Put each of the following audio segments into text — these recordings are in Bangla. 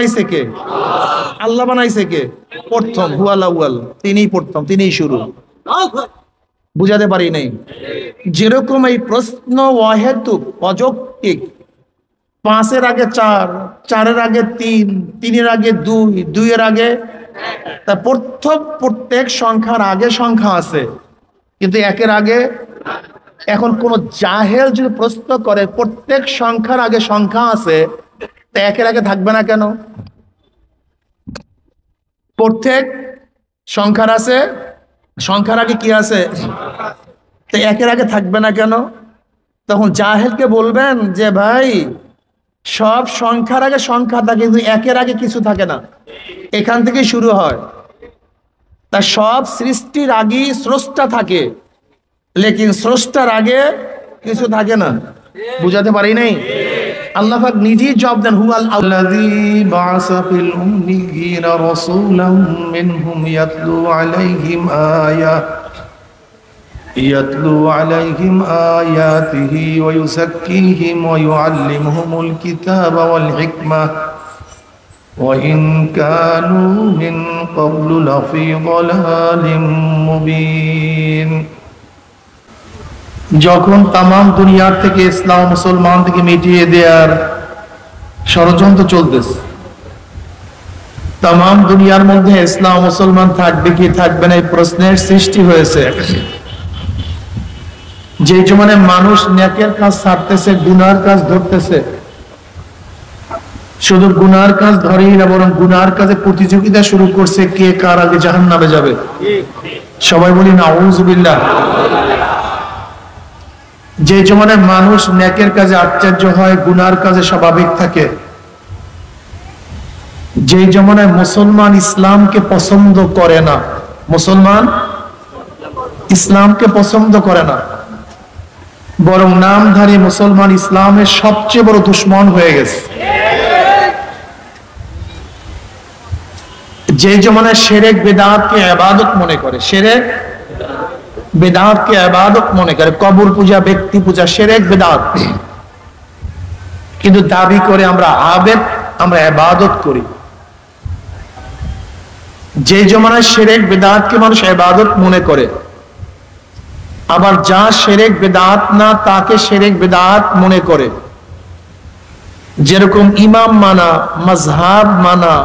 বানাইছে কে? আল্লাহ বানাইছে কে? প্রথম হুয়াল আউয়াল, তিনিই প্রথম, তিনিই শুরু। বুঝাতে পারি নাই? যেরকম এই প্রশ্ন অহেতুক, অযৌক্তিক, 5-এর আগে 4, 4-এর আগে 3, 3-এর আগে 2, 2-এর আগে, তা প্রত্যেক সংখ্যার আগে সংখ্যা আছে, কিন্তু 1-এর আগে। এখন কোন জাহেল যদি প্রশ্ন করে প্রত্যেক সংখ্যার আগে সংখ্যা আছে, তা 1-এর আগে থাকবে না কেন? প্রত্যেক সংখ্যার আছে, সংখ্যার আগে কি আছে? তো 1-এর আগে থাকবে না কেন? তখন জাহেলকে বলবেন যে ভাই, সব সংখ্যার আগে সংখ্যা থাকে, কিন্তু 1-এর আগে কিছু থাকে না, এখান থেকে শুরু হয়। তা সব সৃষ্টির আগেই স্রষ্টা থাকে, লেকিন স্রষ্টার আগে কিছু থাকে না। বুঝাতে পারি নাই? আল্লাহ পাক নিজেই জবাব দেন, হুয়াল আল্লাযী বা'আসা ফিল উম্মিয়্যিনা রাসূলাম মিনহুম ইয়াতলু আলাইহিম আয়াতিহি ওয়া ইউযাক্কিহিম ওয়া ইউআল্লিমুহুমুল কিতাবা ওয়াল হিকমা ওয়া ইন কানু মিন ক্বাবলু লাফি যালালিম মুবিন। যখন তাম দুনিয়ার থেকে ইসলাম মুসলমান থেকে মিটিয়ে দেওয়ার ষড়যন্ত্র চলতেছে, তাম দুনিয়ার মধ্যে ইসলাম মুসলমান থাকবে কি থাকবে না এই প্রশ্নের সৃষ্টি হয়েছে। যে জমানে মানুষ নেকের কাজ ছাড়তেছে, গুনার কাজ ধরতেছে, শুধু গুনার কাজ ধরেই না, বরং গুনার কাজে প্রতিযোগিতা শুরু করছে, কে কার আগে জাহান্নামে যাবে। সবাই বলি নাউযুবিল্লাহ। যে জমানে মানুষ নেকের কাজে আশ্চর্য হয়, গুনার কাজে স্বাভাবিক থাকে, যে জমানায় মুসলমান ইসলামকে পছন্দ করে না, মুসলমান ইসলামকে পছন্দ করে না, বরং নামধারী মুসলমান ইসলামের সবচেয়ে বড় দুশমন হয়ে গেছে। যে জমানায় শিরক বিদআতকে ইবাদত মনে করে, শিরক বিদআতকে ইবাদত মনে করে, কবর পূজা, ব্যক্তি পূজা শিরক বিদআত, কিন্তু দাবি করে আমরা আবেদ, আমরা ইবাদত করি। যে জমানায় শিরক বিদআতকে মানুষ ইবাদত মনে করে, আবার যা শিরক বিদআত না তাকে শিরক বিদআত মনে করে। যেরকম ইমাম মানা, মাযহাব মানা,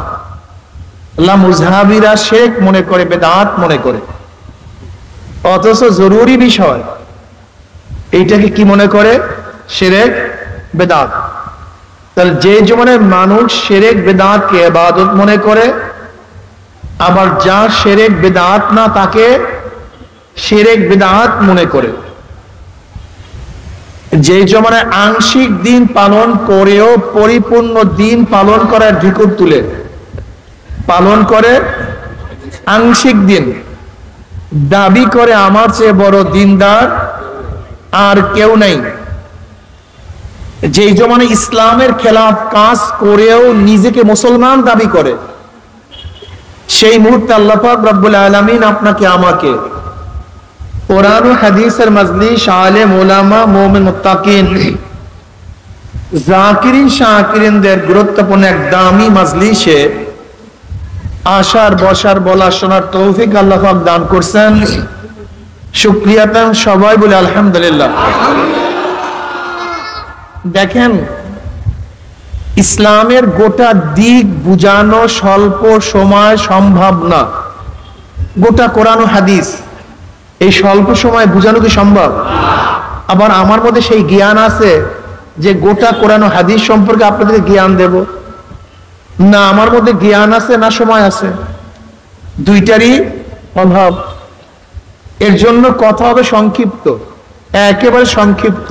মুযহাবিরা শিরক মনে করে, বিদআত মনে করে, অথচ জরুরি বিষয় এইটাকে কি মনে করে? শিরক বিদআত। তাহলে যে জমানায় মানুষ শিরক বিদআতকে ইবাদত মনে করে, আবার যা শিরক বিদআত না তাকে শিরক বিদআত মনে করে। যে জমানায় আংশিক দিন পালন করেও পরিপূর্ণ দিন পালন করার ঢিকুর তুলে পালন করে, আংশিক দিন দাবি করে আমার চেয়ে বড় দিনদার আর কেউ নেই। যে জমানায় ইসলামের খেলাফ কাজ করেও নিজেকে মুসলমান দাবি করে, সেই মুহূর্তে আল্লাহ পাক রব্বুল আলামিন আপনাকে আমাকে কোরআন ও হাদিসের মজলিস, আলেম ওলামা, মুমিন মুত্তাকিন, জাকিরিন শাকিরিনদের গুরুত্বপূর্ণ এক দামি মজলিসে আসার, বসার, বলার, শোনার তৌফিক আল্লাহ পাক দান করছেন। শুকরিয়া দেন সবাই বলে আলহামদুলিল্লাহ। দেখেন, ইসলামের গোটা দিক বুঝানো স্বল্প সময় সম্ভব না। গোটা কোরআন ও হাদিস এই স্বল্প সময় বুঝানো কি সম্ভব? আবার আমার মধ্যে সেই জ্ঞান আছে যে গোটা কোরআন ও হাদিস সম্পর্কে আপনাদের জ্ঞান দেব না? আমার মধ্যে জ্ঞান আছে না সময় আছে? দুইটারই অভাব। এর জন্য কথা হবে সংক্ষিপ্ত, একেবারে সংক্ষিপ্ত।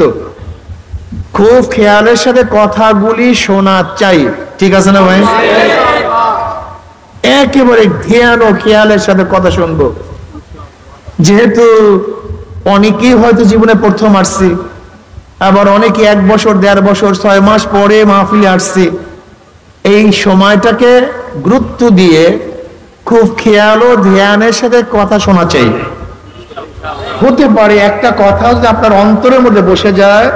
খুব খেয়ালের সাথে কথাগুলি শোনা চাই, ঠিক আছে না ভাই? একেবারে ধ্যান ও খেয়ালের সাথে কথা শুনবো। যেহেতু অনেকেই হয়তো জীবনে প্রথম আসছি, আবার অনেকে 1 বছর, 1.5 বছর, 6 মাস পরে মাহফিলে আসছি। এই সময়টাকে গুরুত্ব দিয়ে খুব খেয়াল ও ধ্যানের সাথে কথা শোনা চাই। হতে পারে একটা কথা যদি আপনার অন্তরের মধ্যে বসে যায়,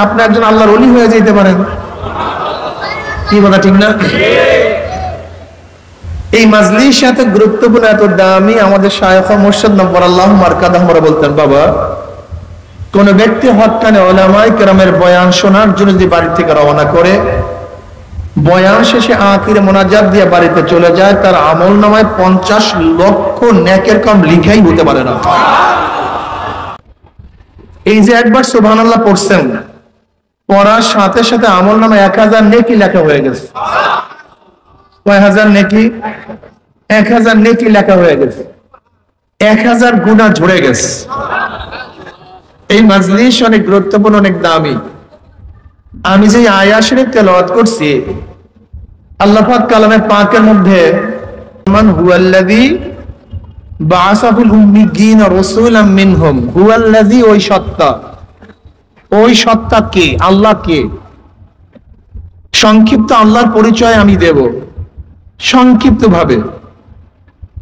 আপনি একজন আল্লাহর ওলি হয়ে যেতে পারেন। কি কথা ঠিক না? এই মাজলিস এত গুরুত্বপূর্ণ, এত দামি। আমাদের শায়খ মুর্শিদ নব্বর আল্লাহ মারকাদাহ আমরা বলতেন, বাবা কোন ব্যক্তি হক্কানে উলামায়ে কেরামের বয়ান শোনার জন্য যদি বাড়ি থেকে রওনা করে, বয়ান শেষে আখিরে মোনাজাত দিয়ে বাড়িতে চলে যায়, তার আমল নামায় 50 লক্ষ নেকের কাম লিখাই হতে পারে না। এই যে একবার সুবহানাল্লাহ পড়ছেন, পড়ার সাথে সাথে আমল নামায় 1000 নেকি লেখা হয়ে গেছে। কয় হাজার নেকি? 1000 নেকি লেখা হয়ে গেছে, 1000 গুনাহ ঝরে গেছে। এই মাজলিস অনেক গুরুত্বপূর্ণ, অনেক দামি। আমি যে আয়াত শরীফ তেলাওয়াত করছি, আল্লাহ পাক কালামে পাকের মধ্যে মান হুয়াল্লাযী বাআসা ফিল উম্মিয়িনা রাসূলাম মিনহুম, হুয়াল্লাযী, ওই সত্তা। ওই সত্তা কে? আল্লাহ কে? সংক্ষিপ্ত আল্লাহর পরিচয় আমি দেব সংক্ষিপ্ত ভাবে।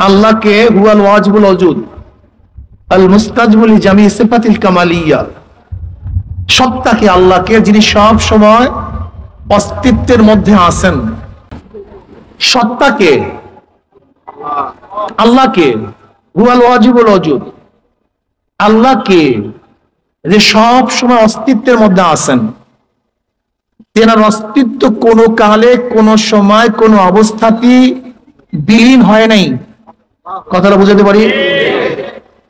আল্লাহকে হুয়াল ওয়াজিবুল ওজুদ আল মুস্তাজবুল জামি সিফাতিল কামালিয়া, সত্তাকে, আল্লাহকে, যিনি সব সময় অস্তিত্বের মধ্যে আছেন। সত্তাকে, আল্লাহকে, হুয়াল ওয়াজিবুল ওজুদ, আল্লাহকে, যে সব সময় অস্তিত্বের মধ্যে আছেন। তেনার অস্তিত্ব কোনো কালে, কোনো সময়, কোনো অবস্থাতেই বিলীন হয় নাই। কথাটা বুঝাতে পারি?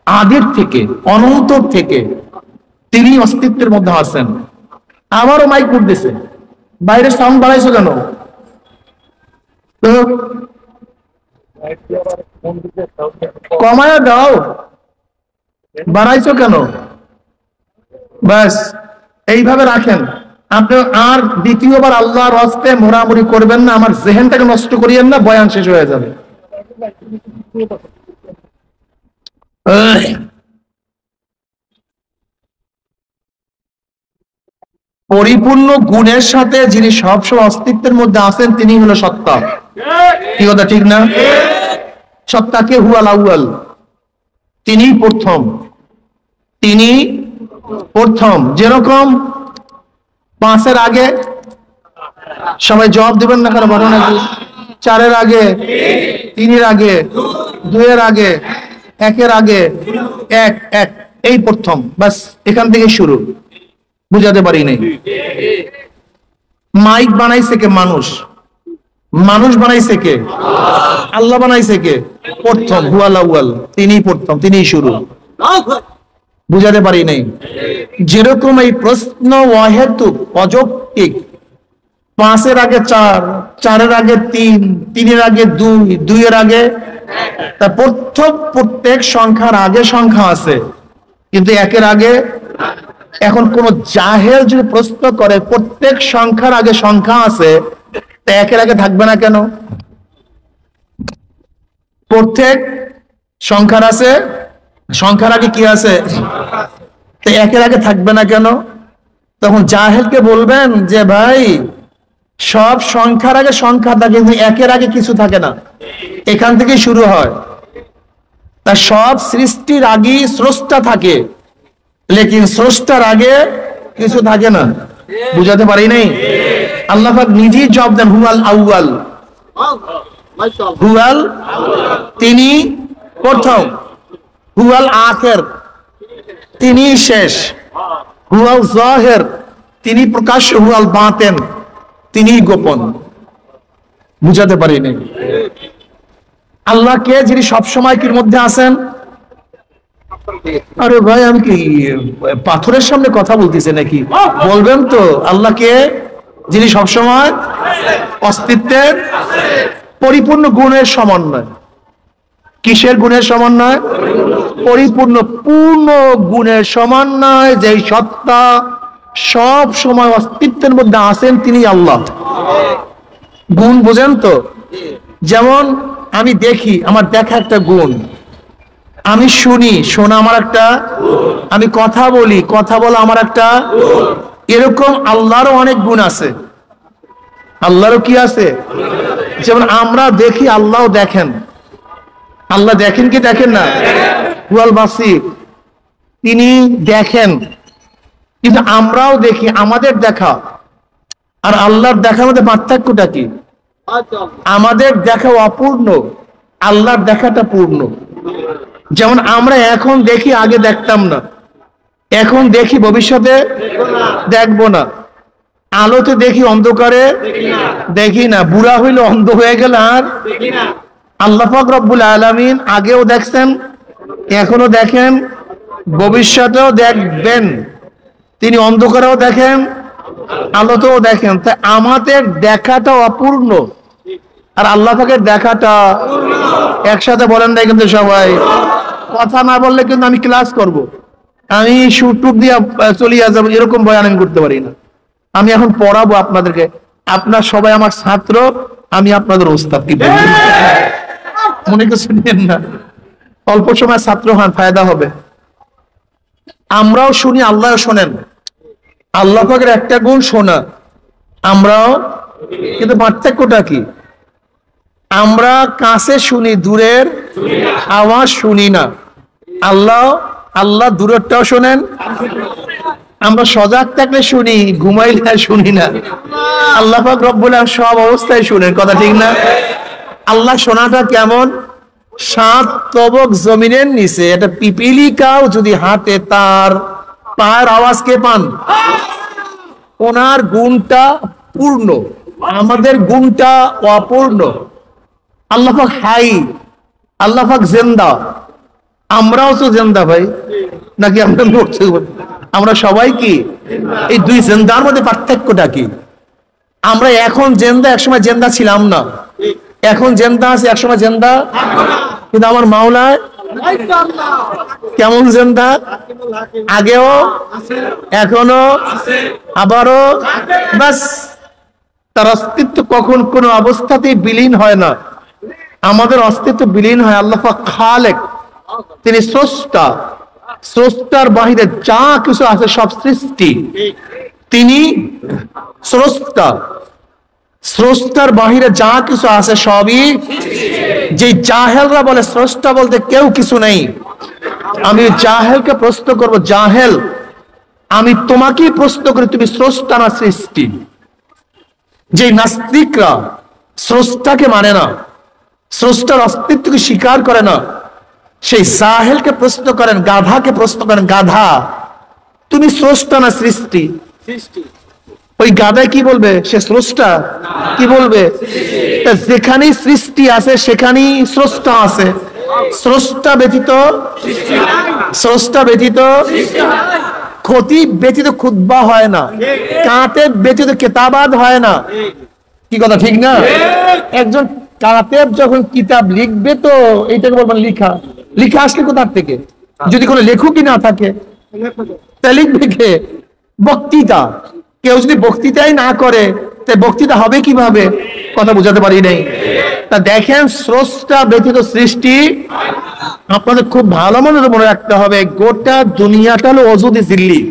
আদির থেকে, অনন্তর থেকে তিনি অস্তিত্বের মধ্যে আছেন। আমারও মাইক করতেছে, বাইরে সাউন্ড বাড়াইছো কেন? কমায়া দাও, বাড়াইছো কেন? ব্যাস এইভাবে রাখেন। আপনি আর দ্বিতীয়বার আল্লাহর হস্তে মোড়ামুড়ি করবেন না, আমার জেহেনটাকে নষ্ট করিয়েন না, বয়ান শেষ হয়ে যাবে। পরিপূর্ণ গুণের সাথে যিনি সবসময় অস্তিত্বের মধ্যে আছেন, তিনি হলো সত্তা। কি কথা ঠিক না? সত্তাকে হুয়াল আউয়াল, তিনি প্রথম, তিনি প্রথম। যেরকম 5-এর আগে, সবাই জবাব দিবেন না কেন? বলো নাকি? 4-এর আগে, 3-এর আগে, 2-এর আগে, 1-এর আগে, এক, এই প্রথম। বাস এখান থেকে শুরু। বুঝাতে পারি নাই। মাইক বানাইছে কে? মানুষ। মানুষ বানাইছে কে? আল্লাহ বানাইছে কে? প্রথম, হুয়াল আউয়াল, তিনি প্রথম, তিনি শুরু। বুঝাতে পারি নাই। যেরকম এই প্রশ্ন অহেতুক, অযৌক্তিক। 5-এর আগে 4, 4-এর আগে 3, 3-এর আগে 2, 2-এর আগে, তা প্রত্যেক সংখ্যার আগে সংখ্যা আছে, কিন্তু 1-এর আগে। এখন কোন জাহেল যদি প্রশ্ন করে প্রত্যেক সংখ্যার আগে সংখ্যা আছে, তা 1-এর আগে থাকবে না কেন? প্রত্যেক সংখ্যার আছে, সংখ্যার আগে কি আছে? তো 1-এর আগে থাকবে না কেন? তখন জাহেলকে বলবেন যে ভাই, সব সংখ্যার আগে সংখ্যা থাকে, কিন্তু 1-এর আগে কিছু থাকে না। এখান থেকে শুরু হয়। তা সব সৃষ্টির আগে স্রষ্টা থাকে, লেকিন স্রষ্টার আগে কিছু থাকে না। বুঝাতে পারি নাই? আল্লাহ পাক নিজেই জবাব দেন, হুয়াল আউয়াল, হুয়াল, তিনি প্রথম, হুয়াল আখির, তিনি শেষ, হুয়াল যাহির, তিনি প্রকাশ্য, হুয়াল বাতিন, তিনি গোপন। বুঝাতে পারি নাই? আল্লাহকে, যিনি সবসময় কির মধ্যে আছেন। আরে ভাই, আমি কি পাথরের সামনে কথা বলতেছি নাকি? বলবেন তো আল্লাহকে, যিনি সবসময় অস্তিত্বের পরিপূর্ণ গুণের সমন্বয়। কিসের গুণের সমন্বয়? পরিপূর্ণ, পূর্ণ গুণের সমন্বয়। যেই সত্তা সব সময় অস্তিত্বের মধ্যে আছেন, তিনি আল্লাহ। গুণ বোঝেন তো? যেমন আমি দেখি, আমার দেখা একটা গুণ। আমি শুনি, শোনা আমার একটা। আমি কথা বলি, কথা বলা আমার একটা। এরকম আল্লাহরও অনেক গুণ আছে। আল্লাহরও কি আছে? যেমন আমরা দেখি, আল্লাহও দেখেন। আল্লাহ দেখেন কি দেখেন না? হুয়াল বাসির, তিনি দেখেন। কিন্তু আমরাও দেখি, আমাদের দেখা আর আল্লাহর দেখার মধ্যে পার্থক্যটা কি? আমাদের দেখা অপূর্ণ, আল্লাহর দেখাটা পূর্ণ। যেমন আমরা এখন দেখি, আগে দেখতাম না, এখন দেখি, ভবিষ্যতে দেখবো না। আলোতে দেখি, অন্ধকারে দেখি না। বুড়া হইলে অন্ধ হয়ে গেল আর আল্লাহ পাক রব্বুল আলামিন আগেও দেখছেন, এখনো দেখেন, ভবিষ্যতেও দেখবেন। তিনি অন্ধকারেও দেখেন, আলোতেও দেখেন। তাই আমাদের দেখাটা অপূর্ণ আর আল্লাহ পাকের দেখাটা। একসাথে বলেন না কিন্তু সবাই। কথা না বললে কিন্তু আমি ক্লাস করব, আমি সুটুক দিয়ে চলিয়ে যাবো, এরকম বয়ান আমি করতে পারি না। আমি এখন পড়াবো আপনাদেরকে। আপনার সবাই আমার ছাত্র, আমি আপনাদের ওস্তাদ। কি মনে কিছু নেন না, অল্প সময় ছাত্র হন, ফায়দা হবে। আমরাও শুনি, আল্লাহ শোনেন। আল্লাহ পাকের একটা গুণ শোনা, আমরাও। কিন্তু পার্থক্যটা কি? আমরা কাছে শুনি, দূরের আওয়াজ শুনি না। আল্লাহ দূরেরটাও শোনেন। আমরা সজাগ থাকলে শুনি, ঘুমাইলে শুনি না। আল্লাহ পাক রব্বুল আলামিন সব অবস্থায় শুনেন, কথা ঠিক না? আল্লাহ শোনাটা কেমন? 7 তবক জমিনের নিচে এটা পিপিলিকাও যদি হাঁটে, তার পায়ের আওয়াজ কে পান? ওনার গুণটা পূর্ণ, আমাদের গুণটা অপূর্ণ। আল্লাহ পাক হাই, আল্লাহ পাক জিন্দা। আমরাও তো জিন্দা ভাই, নাকি আমরা মরছি? আমরা সবাই কি? এই দুই জিন্দার মধ্যে পার্থক্যটা কি? আমরা এখন জিন্দা, একসময় জিন্দা ছিলাম না। এখন জিন্দা আছে, একসময় জিন্দা। কিন্তু আমার মাওলায় কেমন জিন্দা? আগেও, এখনো, আবারও। বাস, তার অস্তিত্ব কখন কোন অবস্থাতেই বিলীন হয় না। আমাদের অস্তিত্ব বিলীন হয়। আল্লাহ পাক খালেক, তিনি স্রষ্টা। স্রষ্টার বাহিরে যা কিছু আছে সব সৃষ্টি। তিনি স্রষ্টা, স্রষ্টার বাহিরে যা কিছু আছে সবই। যে জাহেলরা বলে স্রষ্টা বলতে কেউ কিছু নেই, আমি জাহেলকে প্রশ্ন করব, জাহেল, আমি তোমাকেই প্রশ্ন করি, তুমি স্রষ্টা না সৃষ্টি? যে নাস্তিকরা স্রষ্টাকে মানে না, স্রষ্টার অস্তিত্বকে স্বীকার করে না, সেই জাহেলকে প্রশ্ন করেন, গাধাকে প্রশ্ন করেন, গাধা, তুমি স্রষ্টা না সৃষ্টি? ওই গাধায় কি বলবে? সে স্রষ্টা। কি বলবে? যেখানেই সৃষ্টি আছে সেখানেই স্রষ্টা আছে। স্রষ্টা ব্যতীত, স্রষ্টা ব্যতীত, খতিব ব্যতীত খুতবা হয় না, কাতেব ব্যতীত কেতাবাত হয় না। কি কথা ঠিক না? একজন কাতেব যখন কিতাব লিখবে, তো এইটাকে বলবেন লিখা। লিখা আসলে কোথার থেকে? যদি কোনো লেখকই না থাকে, তা লিখবে কে? বক্তৃতা। কেউ যদি বক্তৃতাই না করে, তা বক্তৃতা হবে কিভাবে? কথা বুঝাতে পারি নাই। তা দেখেন, স্রষ্টা ব্যতীত সৃষ্টি। আপনাদের খুব ভালো মনে রাখতে হবে, গোটা দুনিয়াটা হলো ওজুদে জিল্লি।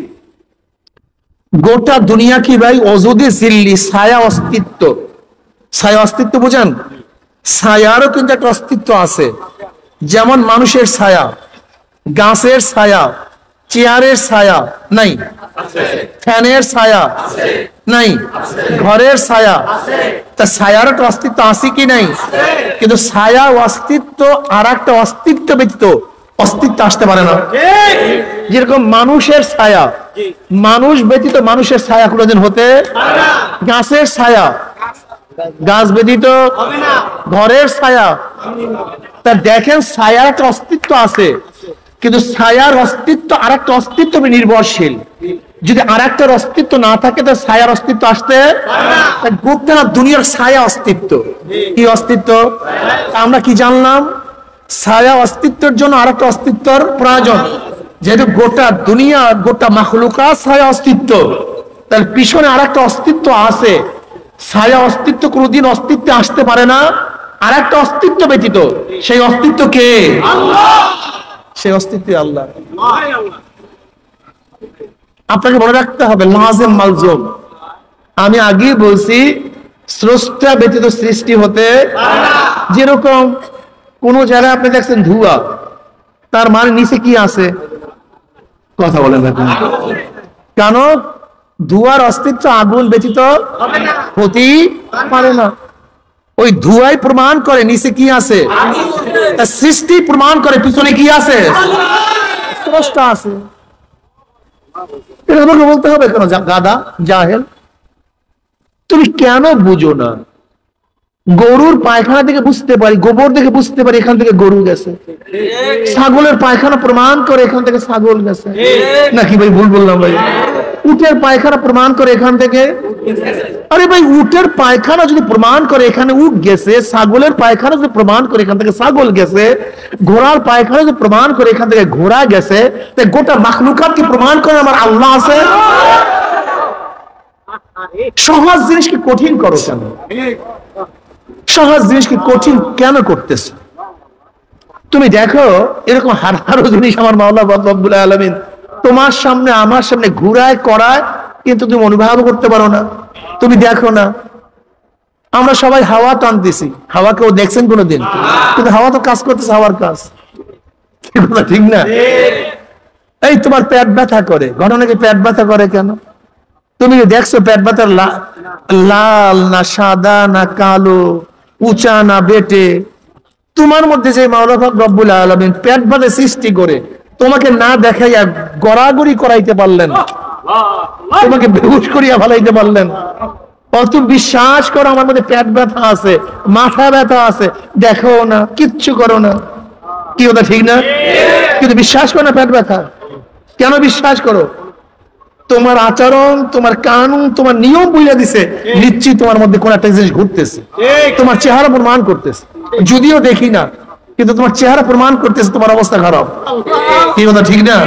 গোটা দুনিয়া কি ভাই? ওজুদে জিল্লি, ছায়া অস্তিত্ব। ছায়া অস্তিত্ব বুঝেন? ছায়ারও কিন্তু একটা অস্তিত্ব আছে। যেমন মানুষের ছায়া, গাছের ছায়া, চেয়ারের ছায়া নাই, ফ্যানের ছায়া নাই, ঘরের ছায়া। তা ছায়ার একটা অস্তিত্ব আছে কি নাই? কিন্তু ছায়া অস্তিত্ব আর একটা অস্তিত্ব ব্যতীত অস্তিত্ব আসতে পারে না। যেরকম মানুষের ছায়া, মানুষ ব্যতীত মানুষের ছায়া কোনোদিন হতে, গাছের ছায়া, গাছ ব্যতীত ঘরের ছায়া। তা দেখেন, ছায়ার একটা অস্তিত্ব আছে, কিন্তু ছায়ার অস্তিত্ব আর একটা অস্তিত্ব নির্ভরশীল। যদি আর একটার অস্তিত্ব না থাকে, তো ছায়ার অস্তিত্ব আসতে গোটা দুনিয়ার ছায়া অস্তিত্ব। কি অস্তিত্ব? আমরা কি জানলাম? ছায়া অস্তিত্বের জন্য আর একটা অস্তিত্বর প্রয়োজন। যেহেতু গোটা দুনিয়া, গোটা মাখলুকাত ছায়া অস্তিত্ব, তার পিছনে আর একটা অস্তিত্ব আছে। ছায়া অস্তিত্ব কোনদিন অস্তিত্বে আসতে পারে না আর একটা অস্তিত্ব ব্যতীত। সেই অস্তিত্ব কে? সেই অস্তিত্ব আল্লাহ। আপনাকে মনে রাখতে হবে, লাজেম মালজুম। আমি আগেই বলছি, স্রষ্টা ব্যতীত সৃষ্টি হতে। যেরকম কোন জায়গায় আপনি দেখছেন ধোঁয়া, তার মানে নিচে কি আছে? কথা বলেন না কেন? ধোঁয়ার অস্তিত্ব আগুন ব্যতীত হতেই পারে না। ওই ধোঁয়াই প্রমাণ করে নিচে কি আছে, সৃষ্টি প্রমাণ করে পিছনে কি আছে, স্রষ্টা আছে। এটা তোমাকে বলতে হবে কেন গাদা জাহেল? তুমি কেন বুঝো না? গরুর পায়খানা থেকে বুঝতে পারি, গোবর থেকে বুঝতে পারি এখান থেকে গরু গেছে। ছাগলের পায়খানা প্রমাণ করে এখান থেকে ছাগল গেছে, নাকি ভাই ভুল বললাম ভাই? উটের পায়খানা প্রমাণ করে এখান থেকে, আরে ভাই উটের পায়খানা যদি প্রমাণ করে এখানে উট গেছে, ছাগলের পায়খানা যদি প্রমাণ করে এখান থেকে ছাগল গেছে, ঘোড়ার পায়খানা যদি প্রমাণ করে এখান থেকে ঘোড়া গেছে, তাই গোটা মাখলুকাত কি প্রমাণ করে আমার আল্লাহ আছে? সহজ জিনিসকে কঠিন করো কেন? সহজ জিনিসকে কঠিন কেন করতেছে? তুমি দেখো এরকম হাজারো জিনিস আমার মাওলা রব্বুল আলামিন তোমার সামনে আমার সামনে ঘুরায় করায়, কিন্তু তুমি অনুভব করতে পারো না। তুমি দেখো না, আমরা সবাই হাওয়া টানতেছি, হাওয়া কেউ দেখছেন কোনোদিন? কিন্তু হাওয়া তো কাজ করতেছে, হাওয়ার কাজ, ঠিক না? এই তোমার পেট ব্যথা করে, ঘটনা কি পেট ব্যথা করে কেন? তুমি দেখছো পেট ব্যথা লাল না সাদা না কালো, উঁচা না বেটে? তোমার মধ্যে যে মাওলা রব্বুল আলামিন পেট ব্যথা সৃষ্টি করে তোমাকে না দেখাইয়া গড়াগড়ি করাইতে পারলেন, তোমাকে বেহুশ করিয়া ফেলাইতে পারলেন। অত বিশ্বাস করো আমার মধ্যে পেট ব্যথা আছে, মাথা ব্যথা আছে, দেখো না, কিচ্ছু করো না, কি ওটা ঠিক না? কিন্তু বিশ্বাস করো না পেট ব্যথা। কেন বিশ্বাস করো? তোমার আচরণ, তোমার কানুন, তোমার নিয়ম বুঝা দিছে নিশ্চিত তোমার মধ্যে কোন একটা জিনিস ঘুরতেছে, তোমার চেহারা প্রমাণ করতেছে, যদিও দেখি না, কিন্তু তোমার চেহারা প্রমাণ করতেছে তোমার অবস্থা খারাপ, কি কথা ঠিক না?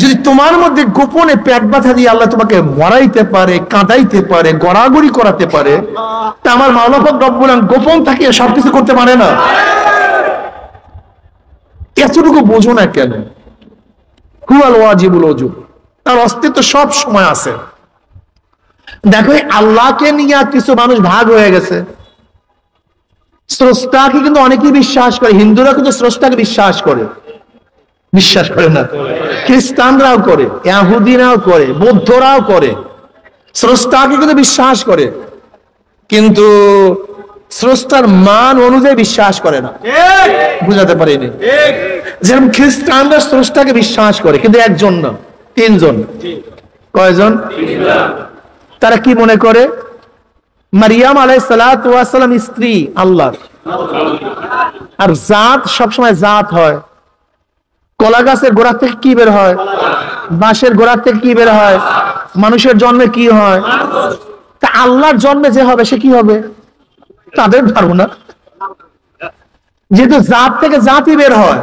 যদি তোমার মধ্যে গোপনে পেট ব্যথা দিয়ে আল্লাহ তোমাকে মরাইতে পারে, কাঁদাইতে পারে, গড়াগড়ি করাতে পারে, তা আমার মাওলা পাক রব্বুল আলামিন গোপন থাকিয়ে সবকিছু করতে পারে না? এতটুকু বোঝো না কেন? হুয়াল ওয়াজিবুল ওজুব, তার অস্তিত্ব সব সময় আছে। দেখো আল্লাহকে নিয়ে কিছু মানুষ ভাগ হয়ে গেছে। স্রষ্টাকে কিন্তু অনেকেই বিশ্বাস করে, হিন্দুরা কিন্তু স্রষ্টাকে বিশ্বাস করে, বিশ্বাস করে না? খ্রিস্টানরাও করে, ইহুদিরাও করে, বৌদ্ধরাও করে, স্রষ্টাকে কিন্তু বিশ্বাস করে, কিন্তু স্রষ্টার মান অনুযায়ী বিশ্বাস করে না। বুঝাতে পারিনি? যেমন খ্রিস্টানরা স্রষ্টাকে বিশ্বাস করে, কিন্তু একজন না, তিনজন। কয়জন? তারা কি মনে করে? মারিয়াম আলাইহিস সালাতু ওয়াস সালাম স্ত্রী আল্লাহর, আর জাত সবসময় জাত হয়। কলা গাছের গোড়া থেকে কি বের হয়? বাঁশের গোড়া থেকে কি বের হয়? মানুষের জন্মে কি হয়? তা আল্লাহর জন্মে যে হবে সে কি হবে? তাদের ধারণা যেহেতু জাত থেকে জাতই বের হয়,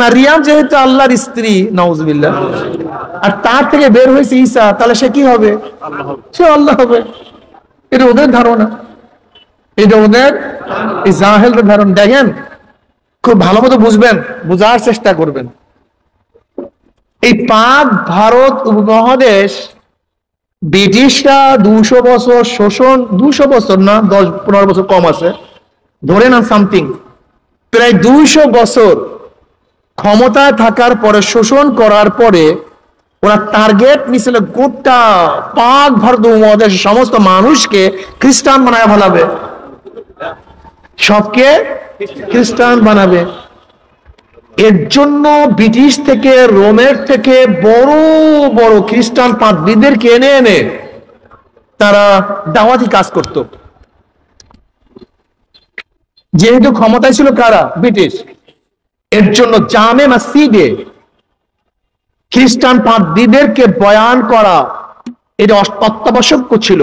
মারিয়াম যেহেতু আল্লাহর স্ত্রী, নাউজুবিল্লাহ, আর তার থেকে বের হয়েছে ঈসা, তাহলে সে কি হবে? সে আল্লাহ হবে। এটা ওদের ধারণা, এটা ওদের এই জাহেলদের ধারণা। দেখেন খুব ভালো মতো বুঝবেন, বুঝার চেষ্টা করবেন। এই পাক ভারত উপমহাদেশ ব্রিটিশরা 200 বছর শোষণ, 200 বছর না, 10-15 বছর কম আছে, ধরে না সামথিং, প্রায় 200 বছর ক্ষমতায় থাকার পরে, শোষণ করার পরে ওরা টার্গেট নিছিল গোটা পাক ভারত উপমহাদেশের সমস্ত মানুষকে খ্রিস্টান বানায় ফেলাবে, সবকে খ্রিস্টান বানাবে। এর জন্য ব্রিটিশ থেকে, রোমের থেকে বড় বড় খ্রিস্টান পাদ্রীদেরকে এনে এনে তারা দাওয়াতি কাজ করত। যেহেতু ক্ষমতায় ছিল কারা? ব্রিটিশ। এর জন্য জামে মসজিদে খ্রিস্টান পাদ্রীদেরকে বয়ান করা এটা অত্যাবশ্যক ছিল,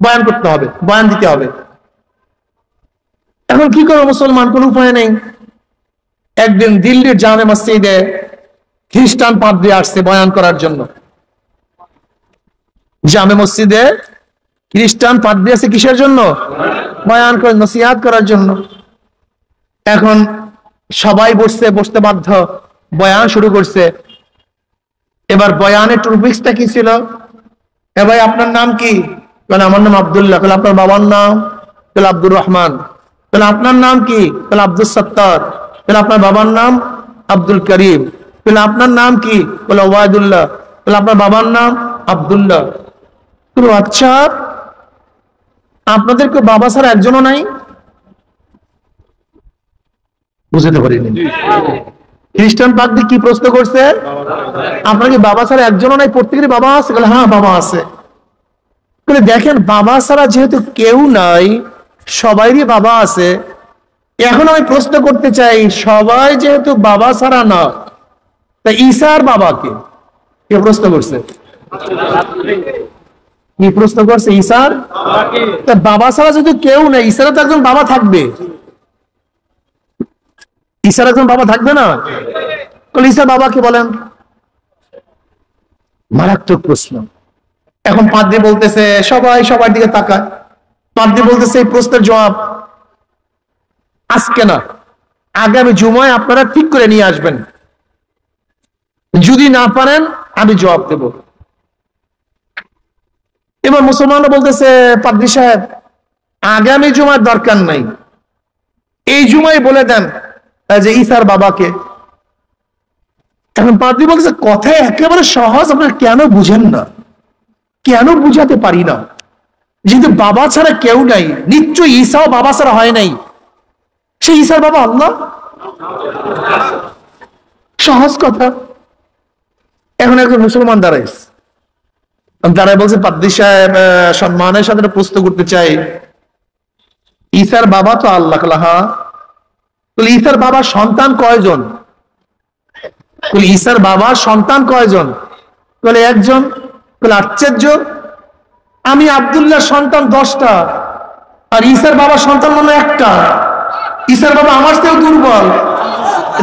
বয়ান করতে হবে, বয়ান দিতে হবে। এখন কি করো মুসলমান? কোন উপায় নেই। একদিন দিল্লির জামে মসজিদে খ্রিস্টান পাদ্রী আসছে বয়ান করার জন্য। জামে মসজিদে খ্রিস্টান পাদ্রী আছে কিসের জন্য? বয়ান করে, নসিহত করার জন্য। এখন সবাই বসতে বাধ্য, বয়ান শুরু করছে। এবার বয়ানের টপিকসটা কি ছিল? এ ভাই আপনার নাম কি? বলে আমার নাম আব্দুল্লাহ। বলে আপনার বাবার নাম? বলে আব্দুর রহমান। বলে আপনার নাম কি? বলে আব্দুল সত্তার। বলে আপনার বাবার নাম? আব্দুল করিম। বলে আপনার নাম কি? বলে ওবায়দুল্লাহ। বলে আপনার বাবার নাম? আব্দুল্লাহ। আচ্ছা, আপনাদেরকে বাবা ছাড়া একজনও নাই? বুঝতে পারিনি। খ্রিস্টান পাদ্রী কি প্রশ্ন করছে? আপনার কি বাবা ছাড়া একজনও নাই? প্রত্যেকেরই বাবা আছে? বলে হ্যাঁ বাবা আছে। দেখেন, বাবা ছাড়া যেহেতু কেউ নাই, সবাইরই বাবা আছে। এখন আমি প্রশ্ন করতে চাই, সবাই যেহেতু বাবা ছাড়া না, তা ঈসার বাবা কে? কে প্রশ্ন করছে? কি প্রশ্ন করছে? ঈসার তা বাবা ছাড়া যেহেতু কেউ নেই, ঈসারও তো একজন বাবা থাকবে। ঈসার একজন বাবা থাকবে না? ঈসার বাবা কে বলেন? মারাত্মক প্রশ্ন। এখন পাদ্রী বলতেছে, সবাই সবার দিকে তাকায়, পাদ্রী বলতেছে এই প্রশ্নের জবাব আজকে না, আগামী জুমায় আপনারা ঠিক করে নিয়ে আসবেন, যদি না পারেন আমি জবাব দেব। এবার মুসলমানরা বলতেছে, পাদ্রী সাহেব আগামী জুমার দরকার নাই, এই জুমায় বলে দেন যে ঈসার বাবাকে। এখন পাদ্রী বলতেছে, কথা একেবারে সহজ, আপনারা কেন বুঝেন না? কেন বুঝাতে পারি না? যেহেতু বাবা ছাড়া কেউ নাই, নিশ্চয়ই ঈসাও বাবা ছাড়া হয় নাই, সে ঈসার বাবা আল্লাহ। সহজ কথা। এখন একজন মুসলমান দাঁড়ায় বলছে, পাদ্রী সাহেব সম্মানের সাথে প্রশ্ন করতে চাই, ঈসার বাবা তো আল্লাহ। হ্যাঁ। ঈসার বাবার সন্তান কয়জন? ঈসার বাবার সন্তান কয়জন? বলে একজন। বলে আশ্চর্য, আমি আব্দুল্লাহর সন্তান 10টা, আর ঈসার বাবার সন্তান মনে একটা। ঈসার বাবা আমার চেয়েও দুর্বল।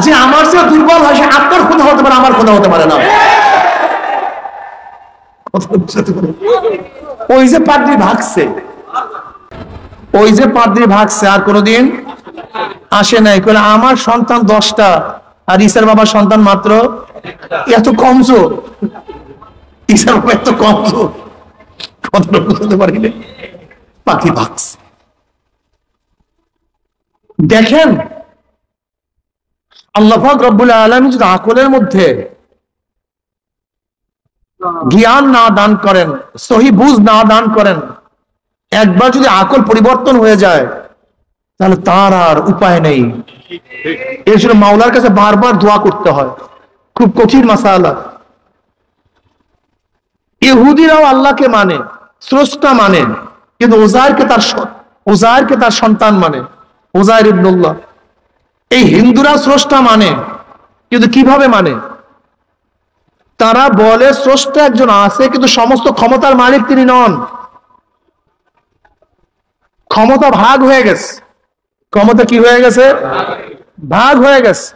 যে আমার চেয়েও দুর্বল হয়, সে আপনার খোদা হতে পারে, আমার খোদা হতে পারে না। ওই যে পাদ্রী ভাগছে, ওই যে পাদ্রী ভাগছে, আর কোনোদিন আসে নাই। আমার সন্তান 10টা, আর ঈসার বাবার সন্তান মাত্র। এত কমজোর, ঈসার বাবা এত কমজোর, কথাটা বুঝতে পারিনি। পাদ্রী ভাগছে। দেখেন, আল্লাহ পাক রব্বুল আলামিন যদি আকলের মধ্যে জ্ঞান না দান করেন, সহি বুঝ না দান করেন, একবার যদি আকল পরিবর্তন হয়ে যায়, তাহলে তার আর উপায় নেই। এর জন্য মাওলার কাছে বারবার দোয়া করতে হয়, খুব কঠিন মাসালা। ইহুদিরাও আল্লাহকে মানে, স্রষ্টা মানে, কিন্তু ওজায়েরকে তার সন্তান মানে, ওজায়ের ইবনুল্লাহ। এই হিন্দুরা স্রষ্টা মানে, কিন্তু কিভাবে মানে? তারা বলে স্রষ্টা একজন আছে, কিন্তু সমস্ত ক্ষমতার মালিক তিনি নন। ক্ষমতা ভাগ হয়ে গেছে। ক্ষমতা কি হয়ে গেছে? ভাগ হয়ে গেছে।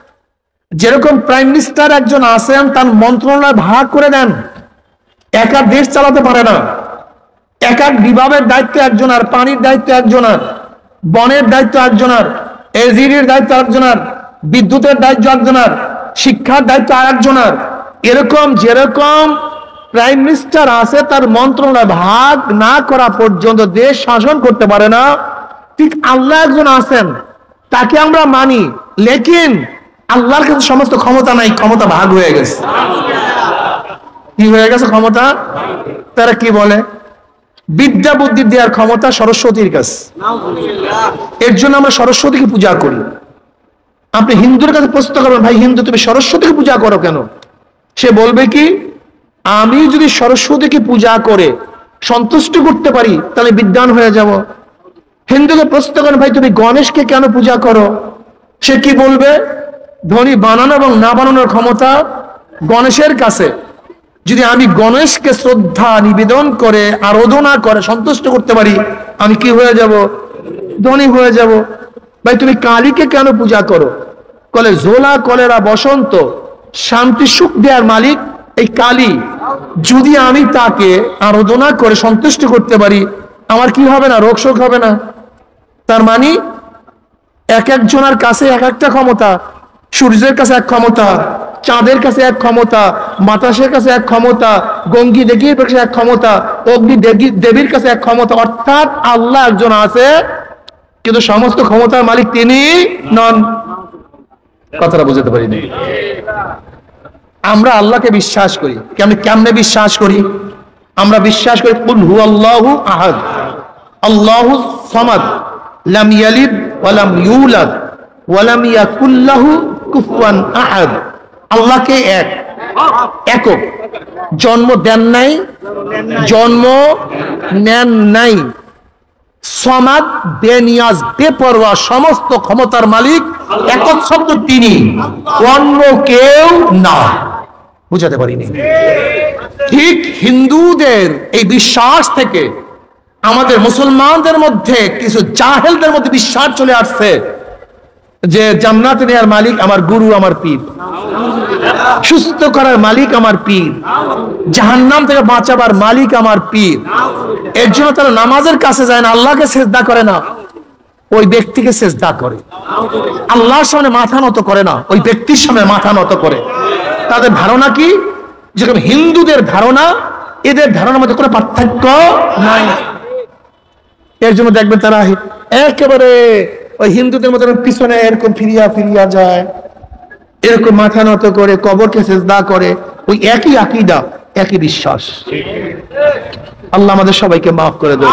যেরকম প্রাইম মিনিস্টার একজন আছেন, তার মন্ত্রণালয় ভাগ করে দেন, একা দেশ চালাতে পারে না। এক এক বিভাগের দায়িত্ব একজনের, পানির দায়িত্ব একজনের, বনের দায়িত্ব একজনের, এজিরির দায়িত্ব একজনের, বিদ্যুতের দায়িত্ব একজনের, শিক্ষার দায়িত্ব আরেকজনের। এরকম যেরকম প্রাইম মিনিস্টার আছে, তার মন্ত্রণালয় ভাগ না করা পর্যন্ত দেশ শাসন করতে পারে না, ঠিক আল্লাহ একজন আছেন, তাকে আমরা মানি, লেকিন আল্লাহর কাছে সমস্ত ক্ষমতা নাই, ক্ষমতা ভাগ হয়ে গেছে। কি হয়ে গেছে? ক্ষমতা। তারা কি বলে? বিদ্যা বুদ্ধি দেওয়ার ক্ষমতা সরস্বতীর কাছে। এর জন্য আমরা সরস্বতীকে পূজা করি। আপনি হিন্দুর কাছে প্রশ্ন করবেন, ভাই হিন্দু তুমি সরস্বতীকে পূজা করো কেন? সে বলবে কি, আমি যদি সরস্বতীকে পূজা করে সন্তুষ্ট করতে পারি, তাহলে বিদ্বান হয়ে যাব। হিন্দুকে প্রশ্ন করেন, ভাই তুমি গণেশকে কেন পূজা করো? সে কি বলবে, ধনী বানানো এবং না বানানোর ক্ষমতা গণেশের কাছে। যদি আমি গণেশকে শ্রদ্ধা নিবেদন করে, আরাধনা করে সন্তুষ্ট করতে পারি, আমি কি হয়ে যাব? ধনী হয়ে যাব। ভাই তুমি কালীকে কেন পূজা করো? বলে জোলা কলেরা বসন্ত শান্তি সুখ দেওয়ার মালিক এই কালী। যদি আমি তাকে আরাধনা করে সন্তুষ্ট করতে পারি, আমার কি হবে না? রোগ শোক হবে না। তার মানে এক একজনের কাছে এক একটা ক্ষমতা। সূর্যের কাছে এক ক্ষমতা, চাঁদের কাছে এক ক্ষমতা, বাতাসের কাছে এক ক্ষমতা, গঙ্গি দেবীর কাছে এক ক্ষমতা, অগ্নি দেবীর কাছে এক ক্ষমতা। অর্থাৎ আল্লাহ একজন আছে, কিন্তু সমস্ত ক্ষমতার মালিক তিনি নন। কথাটা বুঝতে পারিনি। আমরা আল্লাহকে বিশ্বাস করি। কেমনে বিশ্বাস করি? আমরা বিশ্বাস করি কুল হুয়াল্লাহু আহাদ, আল্লাহুস সামাদ, লাম ইয়ালিদ ওয়া লাম ইউলাদ ওয়া লাম ইয়াকুল লাহু কুফুয়ান আহাদ। আল্লাহকে এক, একক, জন্ম দেন নাই, জন্ম নেন নাই, সমাদ, বেনিয়াজ, বেপরোয়া, সমস্ত ক্ষমতার মালিক একচ্ছত্র তিনি, অন্য কেউ না। বুঝাতে পারিনি? ঠিক হিন্দুদের এই বিশ্বাস থেকে আমাদের মুসলমানদের মধ্যে কিছু জাহেলদের মধ্যে বিশ্বাস চলে আসছে যে জান্নাত নেয়ার মালিক আমার গুরু, আমার পীর, সুস্থ করার মালিক আমার পীর, জাহান্নাম থেকে বাঁচাবার মালিক আমার পীর। এর জন্য তারা নামাজের কাছে যায় না, আল্লাহকে সেজদা করে না, ওই ব্যক্তিকে সেজদা করে। আল্লাহর সামনে মাথা নত করে না, ওই ব্যক্তির সামনে মাথা নত করে। তাদের ধারণা কি? যেরকম হিন্দুদের ধারণা, এদের ধারণার মধ্যে কোনো পার্থক্য নাই। এর জন্য দেখবেন তারা একেবারে ওই হিন্দুদের মতো পিছনে এরকম ফিরিয়া ফিরিয়া যায়, এরকম মাথা নত করে, কবরকে সেজদা করে। ওই একই আকীদা, একই বিশ্বাস। আল্লাহ আমাদের সবাইকে মাফ করে দেন।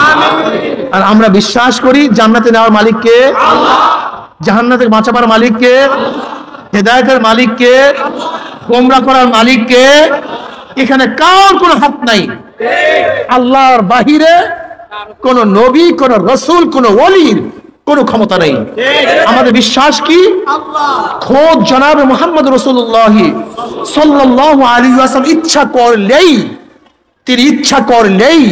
আর আমরা বিশ্বাস করি জান্নাতে নেওয়ার মালিককে আল্লাহ, জাহান্নাম থেকে বাঁচাবার মালিককে, হেদায়েতের মালিককে, গোমরাহ করার মালিককে। এখানে কার কোনো হাত নাই। আল্লাহর বাহিরে কোন নবী, কোন রাসূল, কোন ওলির কোন ক্ষমতা নেই। আমাদের বিশ্বাস কি? খোদ জনাবে মুহাম্মদ রাসূলুল্লাহ সাল্লাল্লাহু আলাইহি ওয়াসাল্লাম ইচ্ছা করলেই, তিনি ইচ্ছা করলেই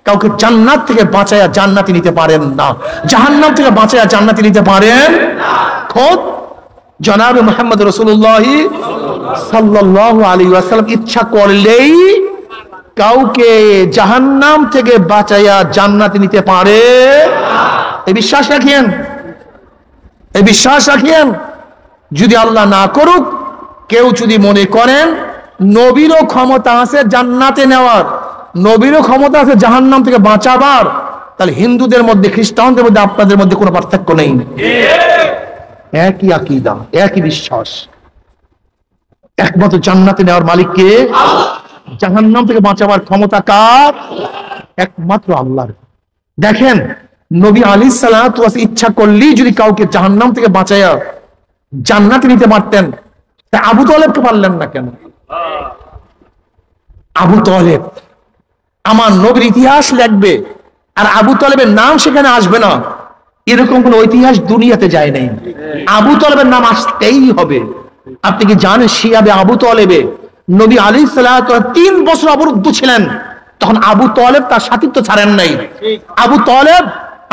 কাউকে জান্নাত থেকে বাঁচায়া জান্নাতে নিতে পারেন না, জাহান্নাম থেকে বাঁচায়া জান্নাতে নিতে পারেন না। খোদ জনাবে মুহাম্মদ রাসূলুল্লাহ সাল্লাল্লাহু আলাইহি ওয়াসাল্লাম ইচ্ছা করলেই কাউকে জাহান্নাম থেকে বাঁচায়া জান্নাতে নিতে পারে। এই বিশ্বাস রাখিয়েন, এই বিশ্বাস রাখিয়েন। যদি আল্লাহ না করুক, কেউ যদি মনে করেন নবীরও ক্ষমতা আছে জান্নাতে নেওয়ার, নবীরও ক্ষমতা আছে জাহান্নাম থেকে বাঁচাবার, তাহলে হিন্দুদের মধ্যে, খ্রিস্টানদের মধ্যে, আপনাদের মধ্যে কোনো পার্থক্য নেই। একই আকীদা, একই বিশ্বাস। একমাত্র জান্নাতে নেওয়ার মালিককে, জাহান্নাম থেকে বাঁচাবার ক্ষমতা কার? একমাত্র আল্লাহর। দেখেন নবী আলাইহিস সালাতু ওয়াস ইচ্ছা করলেই যদি কাউকে জাহান্নাম থেকে বাঁচায়া জান্নাতে নিতে পারতেন, তা আবু তালেবকে পারলেন না কেন? আবু তালেব, আমার নবীর ইতিহাস লিখবে আর আবু তালেবের নাম সেখানে আসবে না, এরকম কোন ইতিহাস দুনিয়াতে যায় নাই। আবু তালেবের নাম আসতেই হবে। আপনি কি জানেন শিয়াবে আবু তালেবে নবী আলাইহিস সালাতু ওয়াস 3 বছর অবরুদ্ধ ছিলেন, তখন আবু তালেব তার সাথীত্ব ছাড়েন নাই। আবু তালেব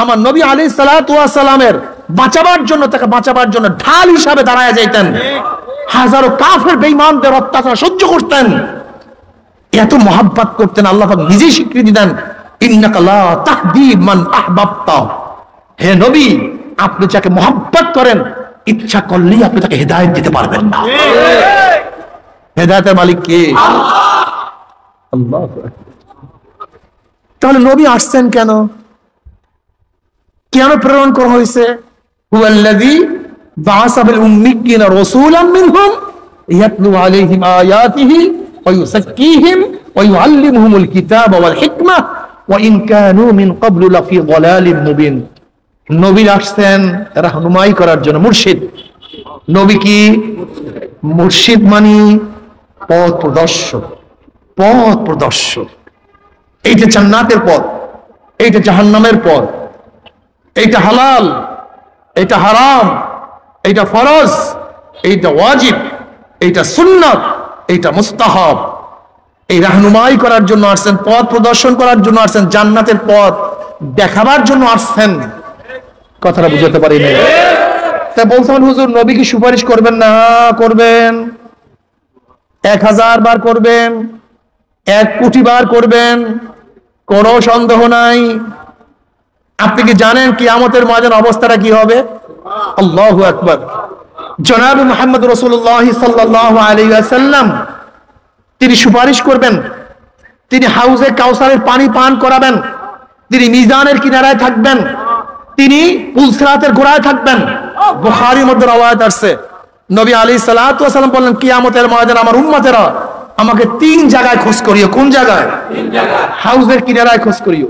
আমার নবী আলাইহিস সালাতু ওয়াস সালামের বাঁচাবার জন্য, তাকে বাঁচাবার জন্য ঢাল হিসাবে দাঁড়ায় যাইতেন, হাজারো কাফের বেঈমানদের অত্যাচার সহ্য করতেন, এত মহব্বত করতেন। আল্লাহ পাক নিজেই স্বীকৃতি দেন, ইন্নাকা লা তাহদি মান আহবাবতা। হে নবী, আপনি যাকে মহব্বত করেন, ইচ্ছা করলেই আপনি তাকে হেদায়েত দিতে পারবেন না। হেদায়েতের মালিক কে? আল্লাহ। তাহলে নবী আসছেন কেন? কেন প্রেরণ করা হয়েছে? হুয়াল্লাযী বাআসা বিল উম্মিয়্যিনা রাসূলাম মিনহুম ইয়াতলু আলাইহিম আয়াতিহি ওয়া ইউযাক্কিহিম ওয়া ইউআল্লিমুহুমুল কিতাবা ওয়াল হিকমা ওয়া ইন কানু মিন ক্বাবলু লাফি যালালিম মুবিন। নবী আসছেন রাহনুমাই করার জন্য, মুর্শিদ। নবী কি? মুর্শিদ মানে পথ প্রদর্শক, পথ প্রদর্শক। এইটা জান্নাতের পথ, এইটা জাহান্নামের পথ, এইটা হালাল, এইটা হারাম, এইটা ফরজ, এইটা ওয়াজিব, এইটা সুন্নাত, এইটা মুস্তাহাব। এই রাহনুমাই করার জন্য আসছেন, পথ প্রদর্শন করার জন্য আসছেন, জান্নাতের পথ দেখাবার জন্য আসছেন। কথাটা বুঝাতে পারি না। তা বলছেন হুজুর নবী কি সুপারিশ করবেন না? করবেন, 1000 বার করবেন, 1 কোটি বার করবেন, কোনো সন্দেহ নাই। আপনি কি জানেন কিয়ামতের ময়দান অবস্থাটা কি হবে? আল্লাহু আকবার। জনাব মুহাম্মদ রাসূলুল্লাহ সাল্লাল্লাহু আলাইহি ওয়াসাল্লাম তিনি সুপারিশ করবেন, তিনি হাউজে কাউসারের পানি পান করাবেন, তিনি মিজানের কিনারায় থাকবেন, তিনি পুলসিরাতের গোড়ায় থাকবেন। বুখারীর মধ্যে রওয়ায়াত আছে, নবী আলাইহিস সালাতু ওয়াস সালাম বললেন কিয়ামতের ময়দানে আমার উম্মতেরা আমাকে 3 জায়গায় খোঁজ করিও। কোন জায়গায়? হাউজের কিনারায় খোঁজ করিও।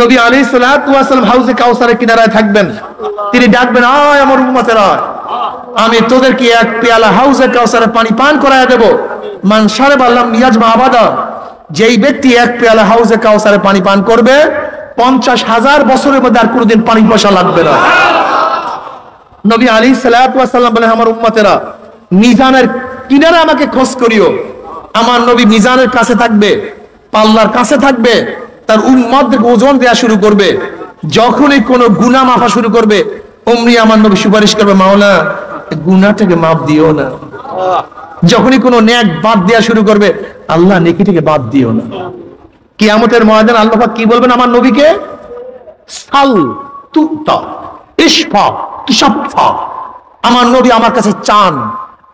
নবী আলাইহিস সালাতু ওয়াস সালাম হাউজে কাউসারের কিনারায় থাকবেন। তিনি ডাকবেন, আয় আমার উম্মতেরা, আমি তোদেরকে এক পেয়ালা হাউজে কাউসারের পানি পান করায় দেব। মান শারাবা লাম ইয়াজমা আবাদা, যেই ব্যক্তি এক পেয়ালা হাউজে কাউসারের পানি পান করবে 50,000 বছরের মধ্যে আর কোনোদিন পানি পয়সা লাগবে না। নবী আলাইহিস সালাতু ওয়াস সালাম বলেন, আমার উম্মতেরা মিজানের কিনারে আমাকে খোঁজ করিও। আমার নবী মিজানের কাছে থাকবে, পাল্লার কাছে থাকবে, তার উম্মতদেরকে ওজন দেয়া শুরু করবে। যখনই কোনো গুনাহ মাফা শুরু করবে, অমনি আমার নবী সুপারিশ করবে, মাওলা গুনাহটাকে মাফ দিও না। যখনই কোনো নেক বাদ দেয়া শুরু করবে, আল্লাহ নেকিটাকে বাদ দিও না। কিয়ামতের ময়দানে আল্লাহ পাক কি বলবেন আমার নবীকে? সাল তুতা ইশফা তুশাফা। আমার নবী আমার কাছে চান,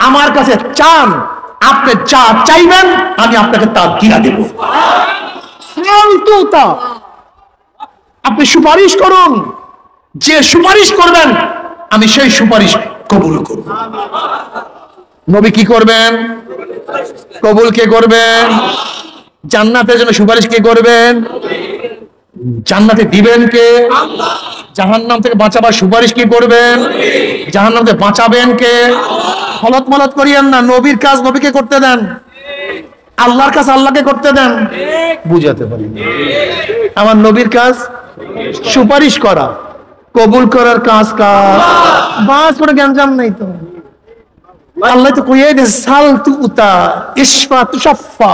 আমার কাছে চান, আপনি যা চাইবেন আমি আপনাকে তা দিয়া দেব। সাল তুতা, আপনি সুপারিশ করুন, যে সুপারিশ করবেন আমি সেই সুপারিশ কবুল করব। নবী কি করবেন? কবুল কে করবেন? জান্নাতের জন্য সুপারিশ কে করবেন? জান্নাতে দিবেন কে? জাহান্নাম থেকে বাঁচাবার সুপারিশ কি করবেন? জাহান্নাম থেকে বাঁচাবেন কে? হলত মলত করিয়েন না। নবীর কাজ নবীকে করতে দেন, আল্লাহর কাজ আল্লাহকে করতে দেন। বুঝাতে পারি আমার নবীর কাজ সুপারিশ করা, কবুল করার কাজ কাজ। বাস করে জ্ঞানজাম নাই তো। আল্লাহ তো কইয়ে দে সাল তুতা ইশফা তুশাফা,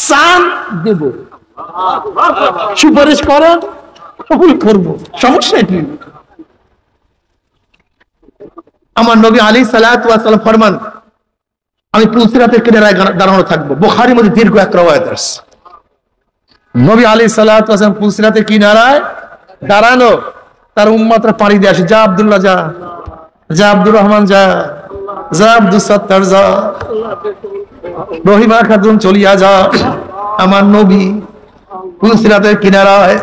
সান দেব, সুপারিশ করেন কবুল করব, সমস্যা কি? আমার নবী আলাইহিস সালাতু ওয়াস সালাম ফরমান, আমি পুলসিরাতের কিনারায় দাঁড়ানো থাকবো। বুখারীর মধ্যে দীর্ঘ এক রওয়ায়াত আছে, নবী আলাইহিস সালাতু ওয়াস সালাম পুলসিরাতের কিনারায় দাঁড়ানো, তার উম্মতরা পানি দিয়ে আসে, যা আব্দুল্লাহ যা, যা আব্দুর রহমান যা, যা আব্দুস সাত্তার যা, রহিমা খাতুন চলিয়া যা। আমার নবী পুলসিরাতের কিনারায়,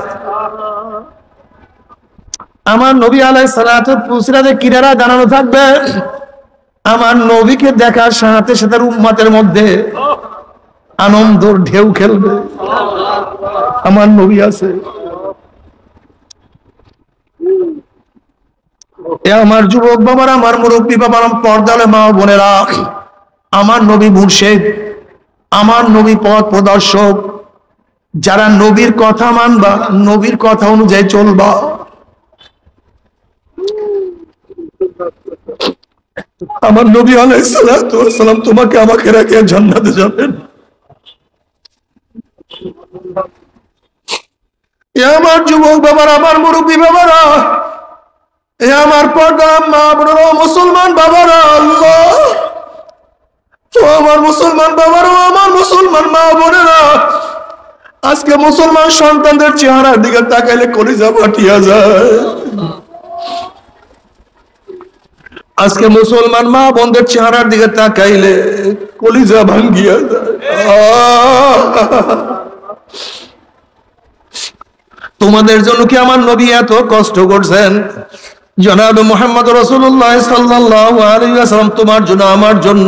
আমার নবী আলাইহিস সালাতু পুলসিরাতের কিনারায় দাঁড়ানো থাকবে। আমার নবীকে দেখার সাথে সাথে উম্মতের মধ্যে আনন্দর ঢেউ খেলবে। আমার নবী আছে। এ আমার যুবক বাবারা, আমার মুরব্বী বাবারা, পর্দালে মা বোনেরা, আমার নবী মুর্শিদ, আমার নবী পথ প্রদর্শক। যারা নবীর কথা মানবা, নবীর কথা অনুযায়ী চলবা, আমার নবী আলাইহিস সালাতু ওয়াস সালাম তোমাকে আমাকে রেখে জান্নাতে যাবেন। এ আমার যুবক বাবারা, আমার মুরব্বী বাবারা, এ আমার পর্দা মা বোনেরা, মুসলমান বাবারা, আল্লাহ ও আমার মুসলমান বাবারা, আমার মুসলমান মা বোনেরা, আজকে মুসলমান সন্তানদের চেহারার দিকে তাকাইলে কলিজা ফাটিয়া যায়। আজকে মুসলমান মা বোনদের চেহারার দিকে তাকাইলে কলিজা ভাঙ্গিয়া যায়। তোমাদের জন্য কি আমার নবী এত কষ্ট করছেন? জনাব মুহাম্মদ রাসূলুল্লাহ সাল্লাল্লাহু আলাইহি ওয়াসাল্লাম তোমার জন্য আমার জন্য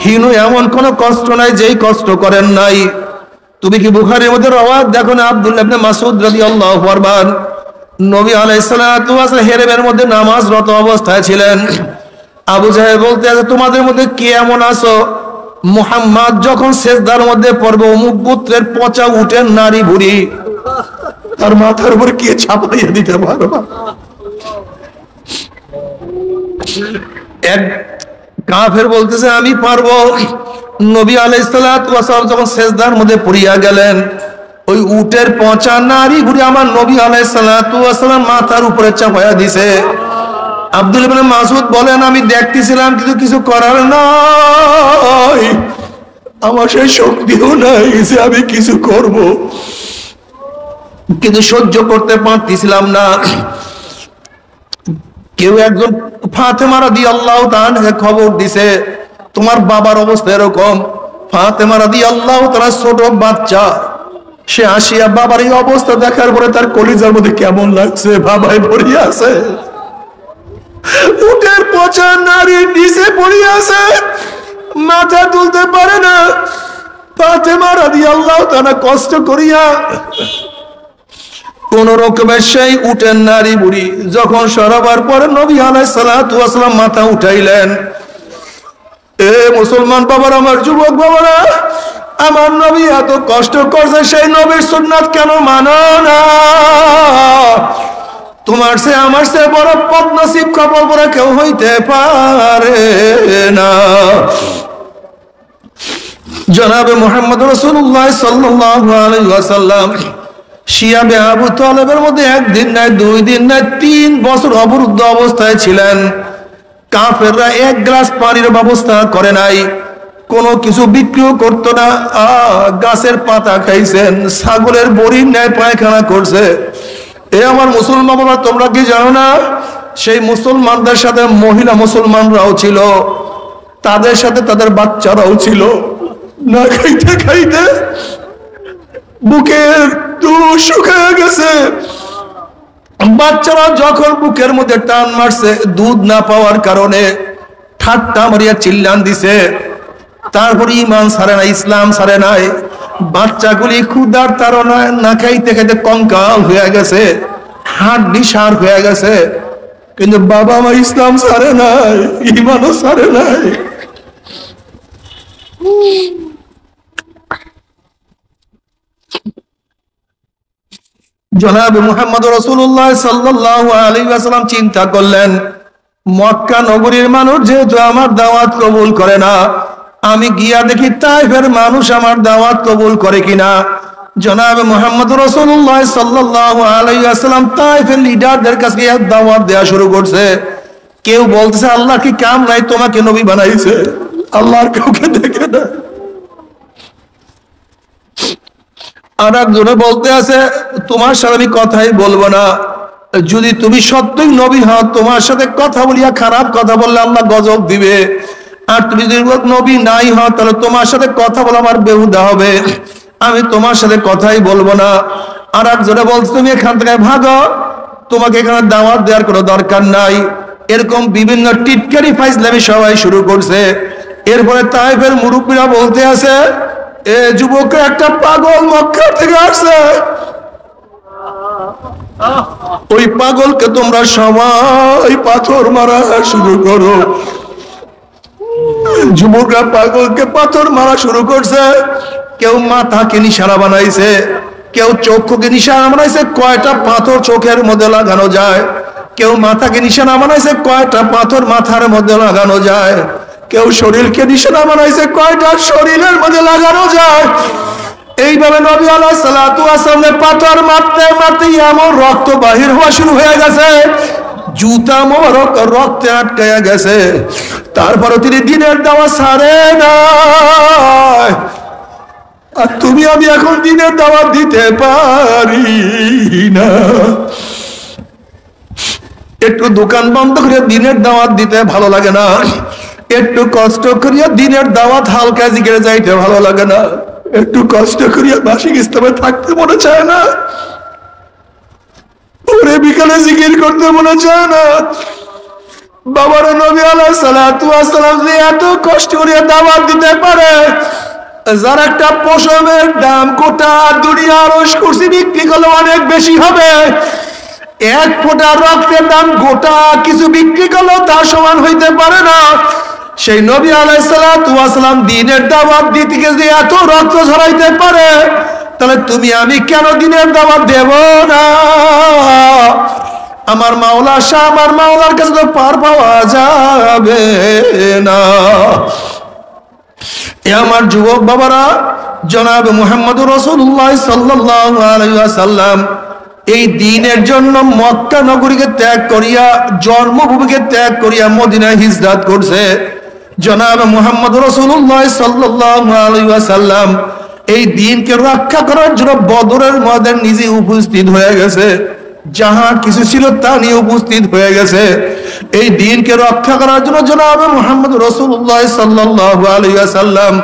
হীন এমন কোন কষ্ট নাই যেই কষ্ট করেন নাই। তুমি কি বুখারীর মধ্যে রওয়ায়াত দেখো না, আব্দুল্লাহ ইবনে মাসউদ রাদিয়াল্লাহু আনহু নবী আলাইহিস সালাতু ওয়াস সালাম হেরেমের মধ্যে নামাজরত অবস্থায় ছিলেন। আবু জাহেল বলতে আছে, তোমাদের মধ্যে কে এমন আছো মুহাম্মদ যখন সিজদার মধ্যে পড়বে অমুক পুত্রের পচা উটের নারী ভুঁড়ি তার মাথার উপর কে চাপাইয়া দিতে পারবা? এক কাফের বলতেছে আমি পারবো। নবী আলাইহিস সালাতু ওয়াস সালাম যখন সিজদার মধ্যে পড়িয়া গেলেন, ওই উটের পচা নারী ভুঁড়ি আমার নবী আলাইহিস সালাতু ওয়াস সালাম মাথার উপরে চাপাইয়া দিছে। আব্দুল ইবনে মাসউদ বলেন, আমি দেখতেছিলাম কিন্তু কিছু করার নাই, আমার সেই শক্তিও নাই যে আমি কিছু করব, কিন্তু সহ্য করতে পারতেছিলাম না। কেউ একজন ফাতেমা রাদিয়াল্লাহু তাআলাকে খবর দিছে, তোমার বাবার অবস্থা এরকম। ফাতেমা রাদিয়াল্লাহু তাআলা ছোট বাচ্চা, সে আসিয়া বাবার এই অবস্থা দেখার পরে তার কলিজার মধ্যে কেমন লাগছে, বাবাই পড়িয়া আছে, উটের পচা নারী নিচে পড়িয়া আছে, মাথা তুলতে পারে না। ফাতেমা রাদিয়াল্লাহু তাআলা কষ্ট করিয়া কোন রকমের সেই উঠেন নারী বুড়ি যখন সরাবার পরে নবী আলাইহিস সালাতু ওয়াস সালাম মাথা উঠাইলেন। এ মুসলমান বাবারা, আমার যুবক বাবারা, আমার নবী এত কষ্ট করছে, সেই নবীর সুন্নাত কেন মানো না? তোমার সে আমার সে বড় বদনসিব কপাল পরা কেউ হইতে পারে না। জনাবে মুহাম্মদ রাসূলুল্লাহ সাল্লাল্লাহু আলাইহি ওয়াসাল্লাম শিয়াবে আবু তালেবের মধ্যে একদিন নাই, 2 দিন নাই, 3 বছর অবরুদ্ধ অবস্থায় ছিলেন। কাফেররা এক গ্লাস পানির ব্যবস্থা করে নাই, কোনো কিছু বিক্রিও করতো না। গাছের পাতা খাইছেন, ছাগলের বড়ির ন্যায় পায়খানা করছে। এ আমার মুসলমান বাবা, তোমরা কি জানো না? সেই মুসলমানদের সাথে মহিলা মুসলমানরাও ছিল, তাদের সাথে তাদের বাচ্চারাও ছিল। না খাইতে খাইতে বুকের দুধ শুকিয়ে গেছে। বাচ্চারা যখন বুকের মধ্যে টান মারছে, দুধ না পাওয়ার কারণে ঠাট্টা মারিয়া চিল্লান দিছে। তারপরে ঈমান ছাড়ে না, ইসলাম ছাড়ে নাই। বাচ্চাগুলি ক্ষুধার তাড়নায় না খাইতে খাইতে কঙ্কাল হয়ে গেছে, হাড্ডি সার হয়ে গেছে। কিন্তু বাবা মা ইসলাম ছাড়ে নাই, ঈমানও ছাড়ে নাই। জনাব মুহাম্মদ রাসূলুল্লাহ সাল্লাল্লাহু আলাইহি ওয়াসাল্লাম চিন্তা করলেন, মক্কা নগরীর মানুষ যেহেতু আমার দাওয়াত কবুল করে না, আমি গিয়া দেখি তাইফের মানুষ আমার দাওয়াত কবুল করে কিনা। জনাব মুহাম্মদ রাসূলুল্লাহ সাল্লাল্লাহু আলাইহি ওয়াসাল্লাম তাইফের লিডারদের কাছে দাওয়াত দেয়া শুরু করছে। কেউ বলতেছে, আল্লাহ কি কাম নাই, তোমাকে নবী বানাইছে, আল্লাহর কাউকে দেখে না। আর একজনে বলতে আছে, তোমার সাথে আমি কথাই বলবো না, যদি তুমি সত্যই নবী হও, তোমার সাথে কথা বলিয়া খারাপ কথা বললে আল্লাহ গজব দিবে। আর তুমি যদি নবী নাই হও, তাহলে তোমার সাথে কথা বলা আমার বেহুদা হবে, আমি তোমার সাথে কথাই বলবো না। আর একজনে বলছে, তুমি এখান থেকে ভাগো, তোমাকে এখানে দাওয়াত দেওয়ার কোনো দরকার নাই। এরকম বিভিন্ন টিটকারি ফাইজলামি সবাই শুরু করছে। এরপরে তাইফের মুরব্বীরা বলতে আছে, এ যুবক, একটা পাগল মক্কা থেকে আসছে, ওই পাগলকে তোমরা সবাই পাথর মারা শুরু করো। যুবকরা পাগলকে পাথর মারা শুরু করছে। কেউ মাথাকে নিশানা বানাইছে, কেউ চক্ষুকে নিশানা বানাইছে, কয়টা পাথর চোখের মধ্যে লাগানো যায়। কেউ মাথাকে নিশানা বানাইছে, কয়টা পাথর মাথার মধ্যে লাগানো যায়। কেউ শরীরকে নিশানা বানাইছে, কয়টা শরীরের মধ্যে লাগানো যায়। এইভাবে নবী আলাইহিস সালাতু ওয়াস সালাম পাথর মারতে মারতে এমন রক্ত বাহির হওয়া শুরু হয়ে গেছে, জুতা মোবারক রক্তে আটকায়া গেছে। তারপরে তিনি দিনের দাওয়াত ছাড়ে না। আর তুমি আমি এখন দিনের দাওয়াত দিতে পারি না। একটু দোকান বন্ধ করে দিনের দাওয়াত দিতে ভালো লাগে না, একটু কষ্ট করিয়া দিনের দাওয়াত হালকা জিগিরে যাইতে ভালো লাগে না, একটু কষ্ট করিয়া মাসিক ইসলামে থাকতে মনে চায় না, ওরে বিকালে জিকির করতে মনে চায় না। বাবার নবী আলাইহিস সালাতু ওয়াস সালাম যে এত কষ্ট করিয়া দাওয়াত দিতে পারে, যার একটা পশমের দাম গোটা দুনিয়ার কুরসি বিক্রি করলে অনেক বেশি হবে, এক ফোঁটা রক্তের দাম গোটা কিছু বিক্রি করলেও তার সমান হইতে পারে না। সেই নবী আলাইহিস সালাতু ওয়াস সালাম দ্বীনের দাওয়াত দিতে গিয়ে যদি এত রক্ত ঝরাইতে পারে, তাহলে তুমি আমি কেন দ্বীনের দাওয়াত দেব না? আমার মাওলা শাহ, আমার মাওলার কাছে তো পার পাওয়া যাবে না। এ আমার যুবক বাবারা, জনাব মুহাম্মদুর রাসূলুল্লাহ সাল্লাল্লাহু আলাইহি ওয়াসাল্লাম এই দ্বীনের জন্য মক্কা নগরীকে ত্যাগ করিয়া, জন্মভূমিকে ত্যাগ করিয়া মদিনায় হিজরত করছে। জনাব মুহাম্মদ রাসূলুল্লাহ সাল্লাল্লাহু আলাইহি ওয়াসাল্লাম এই দ্বীনকে রক্ষা করার জন্য বদরের ময়দানে নিজে উপস্থিত হয়ে গেছে, যাহা কিছু ছিল তা নিয়ে উপস্থিত হয়ে গেছে। এই দ্বীনকে রক্ষা করার জন্য জনাব মুহাম্মদ রাসূলুল্লাহ সাল্লাল্লাহু আলাইহি ওয়াসাল্লাম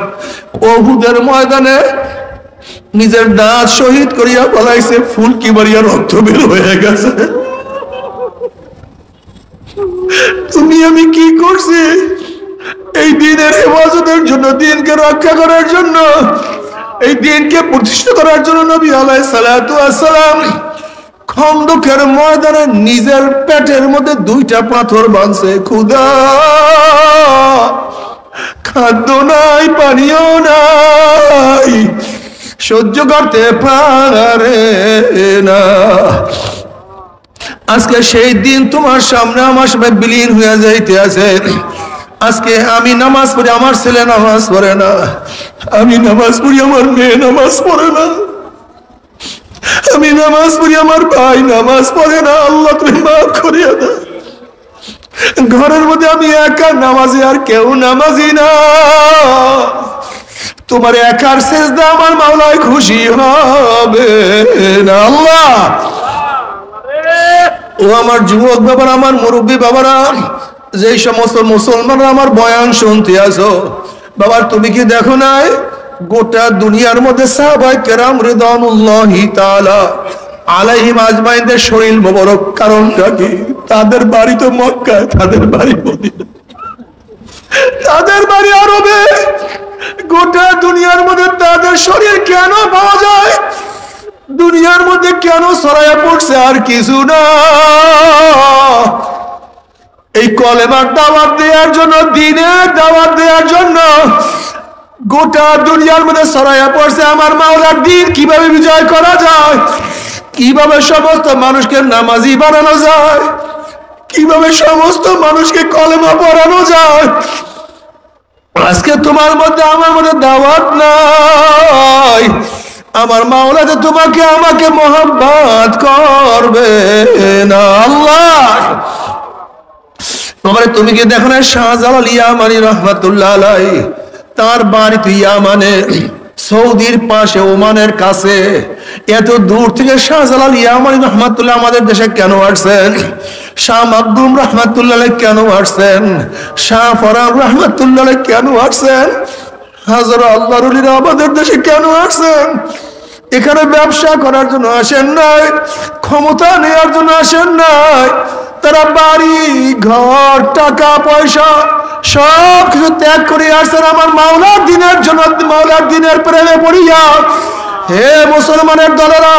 উহুদের ময়দানে নিজের দাঁত শহীদ করিয়া বলাইছে, ফুলকি মারিয়া রক্ত বের হয়ে গেছে। তুমি আমি কি করছি? এই দিনের হেফাজতের জন্য, দিনকে রক্ষা করার জন্য, এই দিনকে প্রতিষ্ঠা করার জন্য নবী আলাইহিস সালাতু ওয়াস সালাম খন্দকের ময়দানে নিজের পেটের মধ্যে 2টা পাথর বাঁধছে। খুদা, খাদ্য নাই, পানীয় নাই, সহ্য করতে পারে না। আজকে সেই দিন তোমার সামনে আমার সামনে বিলীন হয়ে যাইতে আছে। আজকে আমি নামাজ পড়ি, আমার ছেলে নামাজ পড়ে না। আমি নামাজ পড়ি, আমার মেয়ে নামাজ পড়ে না। আমি নামাজ পড়ি, আমার ভাই নামাজ পড়ে না। আল্লাহ তুমি মাফ করিয়া দাও। ঘরের মধ্যে আমি একা নামাজি, আর কেউ নামাজি না। তোমার একার সেজদা আমার মাওলায় খুশি হবে না। আল্লাহ, ও আমার যুবক বাবারা, আমার মুরব্বী বাবারা, যেই সমস্ত মুসলমানরা আমার বয়ান শুনতে আসো, বাবা তুমি কি দেখো নাই গোটা দুনিয়ার মধ্যে সাহাবায়ে কেরাম রিদওয়ানুল্লাহি তাআলা আলাইহিম আজমাইনদের শরীর মোবারক কারণটা কি? তাদের বাড়ি তো মক্কায়, তাদের বাড়ি মদিনা, তাদের বাড়ি আরবে। গোটা দুনিয়ার মধ্যে তাদের শরীর কেন পাওয়া যায়? দুনিয়ার মধ্যে কেন ছড়াইয়া পড়ছে? আর কিছু না, এই কলেমার দাওয়াত দেওয়ার জন্য, দ্বীনের দাওয়াত দেওয়ার জন্য গোটা দুনিয়ার মধ্যে ছড়াইয়া পড়ছে। আমার মাওলার দ্বীন কিভাবে বিজয় করা যায়, কিভাবে সমস্ত মানুষকে নামাজি বানানো যায়, কিভাবে সমস্ত মানুষকে কলেমা পড়ানো যায়। আজকে তোমার মধ্যে আমার মধ্যে দাওয়াত নাই। আমার মাওলা যে তোমাকে আমাকে মোহাব্বত করবে না। আল্লাহ, তুমি কি দেখো না শাহজালাল ইয়ামানি রহমাতুল্লাহ আলাইহি, তার বাড়ি তো ইয়ামানে, সৌদির পাশে, ওমানের কাছে। এত দূর থেকে শাহজালাল ইয়ামানি রহমাতুল্লাহ আমাদের দেশে কেন আসছেন? শাহ মাকদুম রহমাতুল্লাহ কেন আসছেন? শাহ ফরান রহমাতুল্লাহ কেন আসছেন? হাজারো আল্লাহর ওলিরা আমাদের দেশে কেন আসছেন? এখানে ব্যবসা করার জন্য আসেন নাই, ক্ষমতা নেওয়ার জন্য আসেন নাই। তারা বাড়ি ঘর, টাকা পয়সা সব কিছু ত্যাগ করে আসছেন আমার মাওলার দিনের জন্য, মাওলার দিনের প্রেমে পড়িয়া। হে মুসলমানের দলেরা,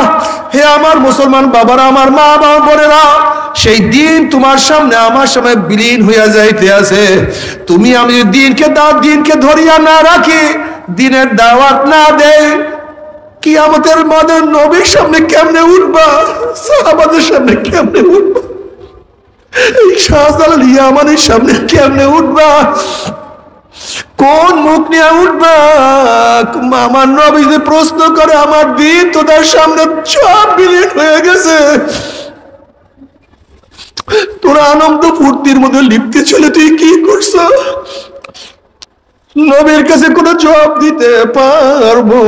হে আমার মুসলমান বাবারা, আমার মা বাবা বোনেরা, সেই দিন তোমার সামনে আমার সামনে বিলীন হইয়া যাইতে আছে। তুমি আমি দিনকে ধরিয়া না রাখি, দিনের দাওয়াত না দেই, কিয়ামতের মাঠে নবীর সামনে কেমনে উঠবা? সাহাবাদের সামনে কেমনে উঠবা? এই শাহজালাল ইয়ামানির সামনে কেমনে উঠবা? কোন মুখ নিয়ে উঠবা? আমার নবী যে প্রশ্ন করে, আমার দিন তোদের সামনে সব বিলীন হয়ে গেছে, তোরা আনন্দ ফুর্তির মধ্যে লিপ্তে চলে তুই কি করছ? নবীর কাছে কোনো জবাব দিতে পারবো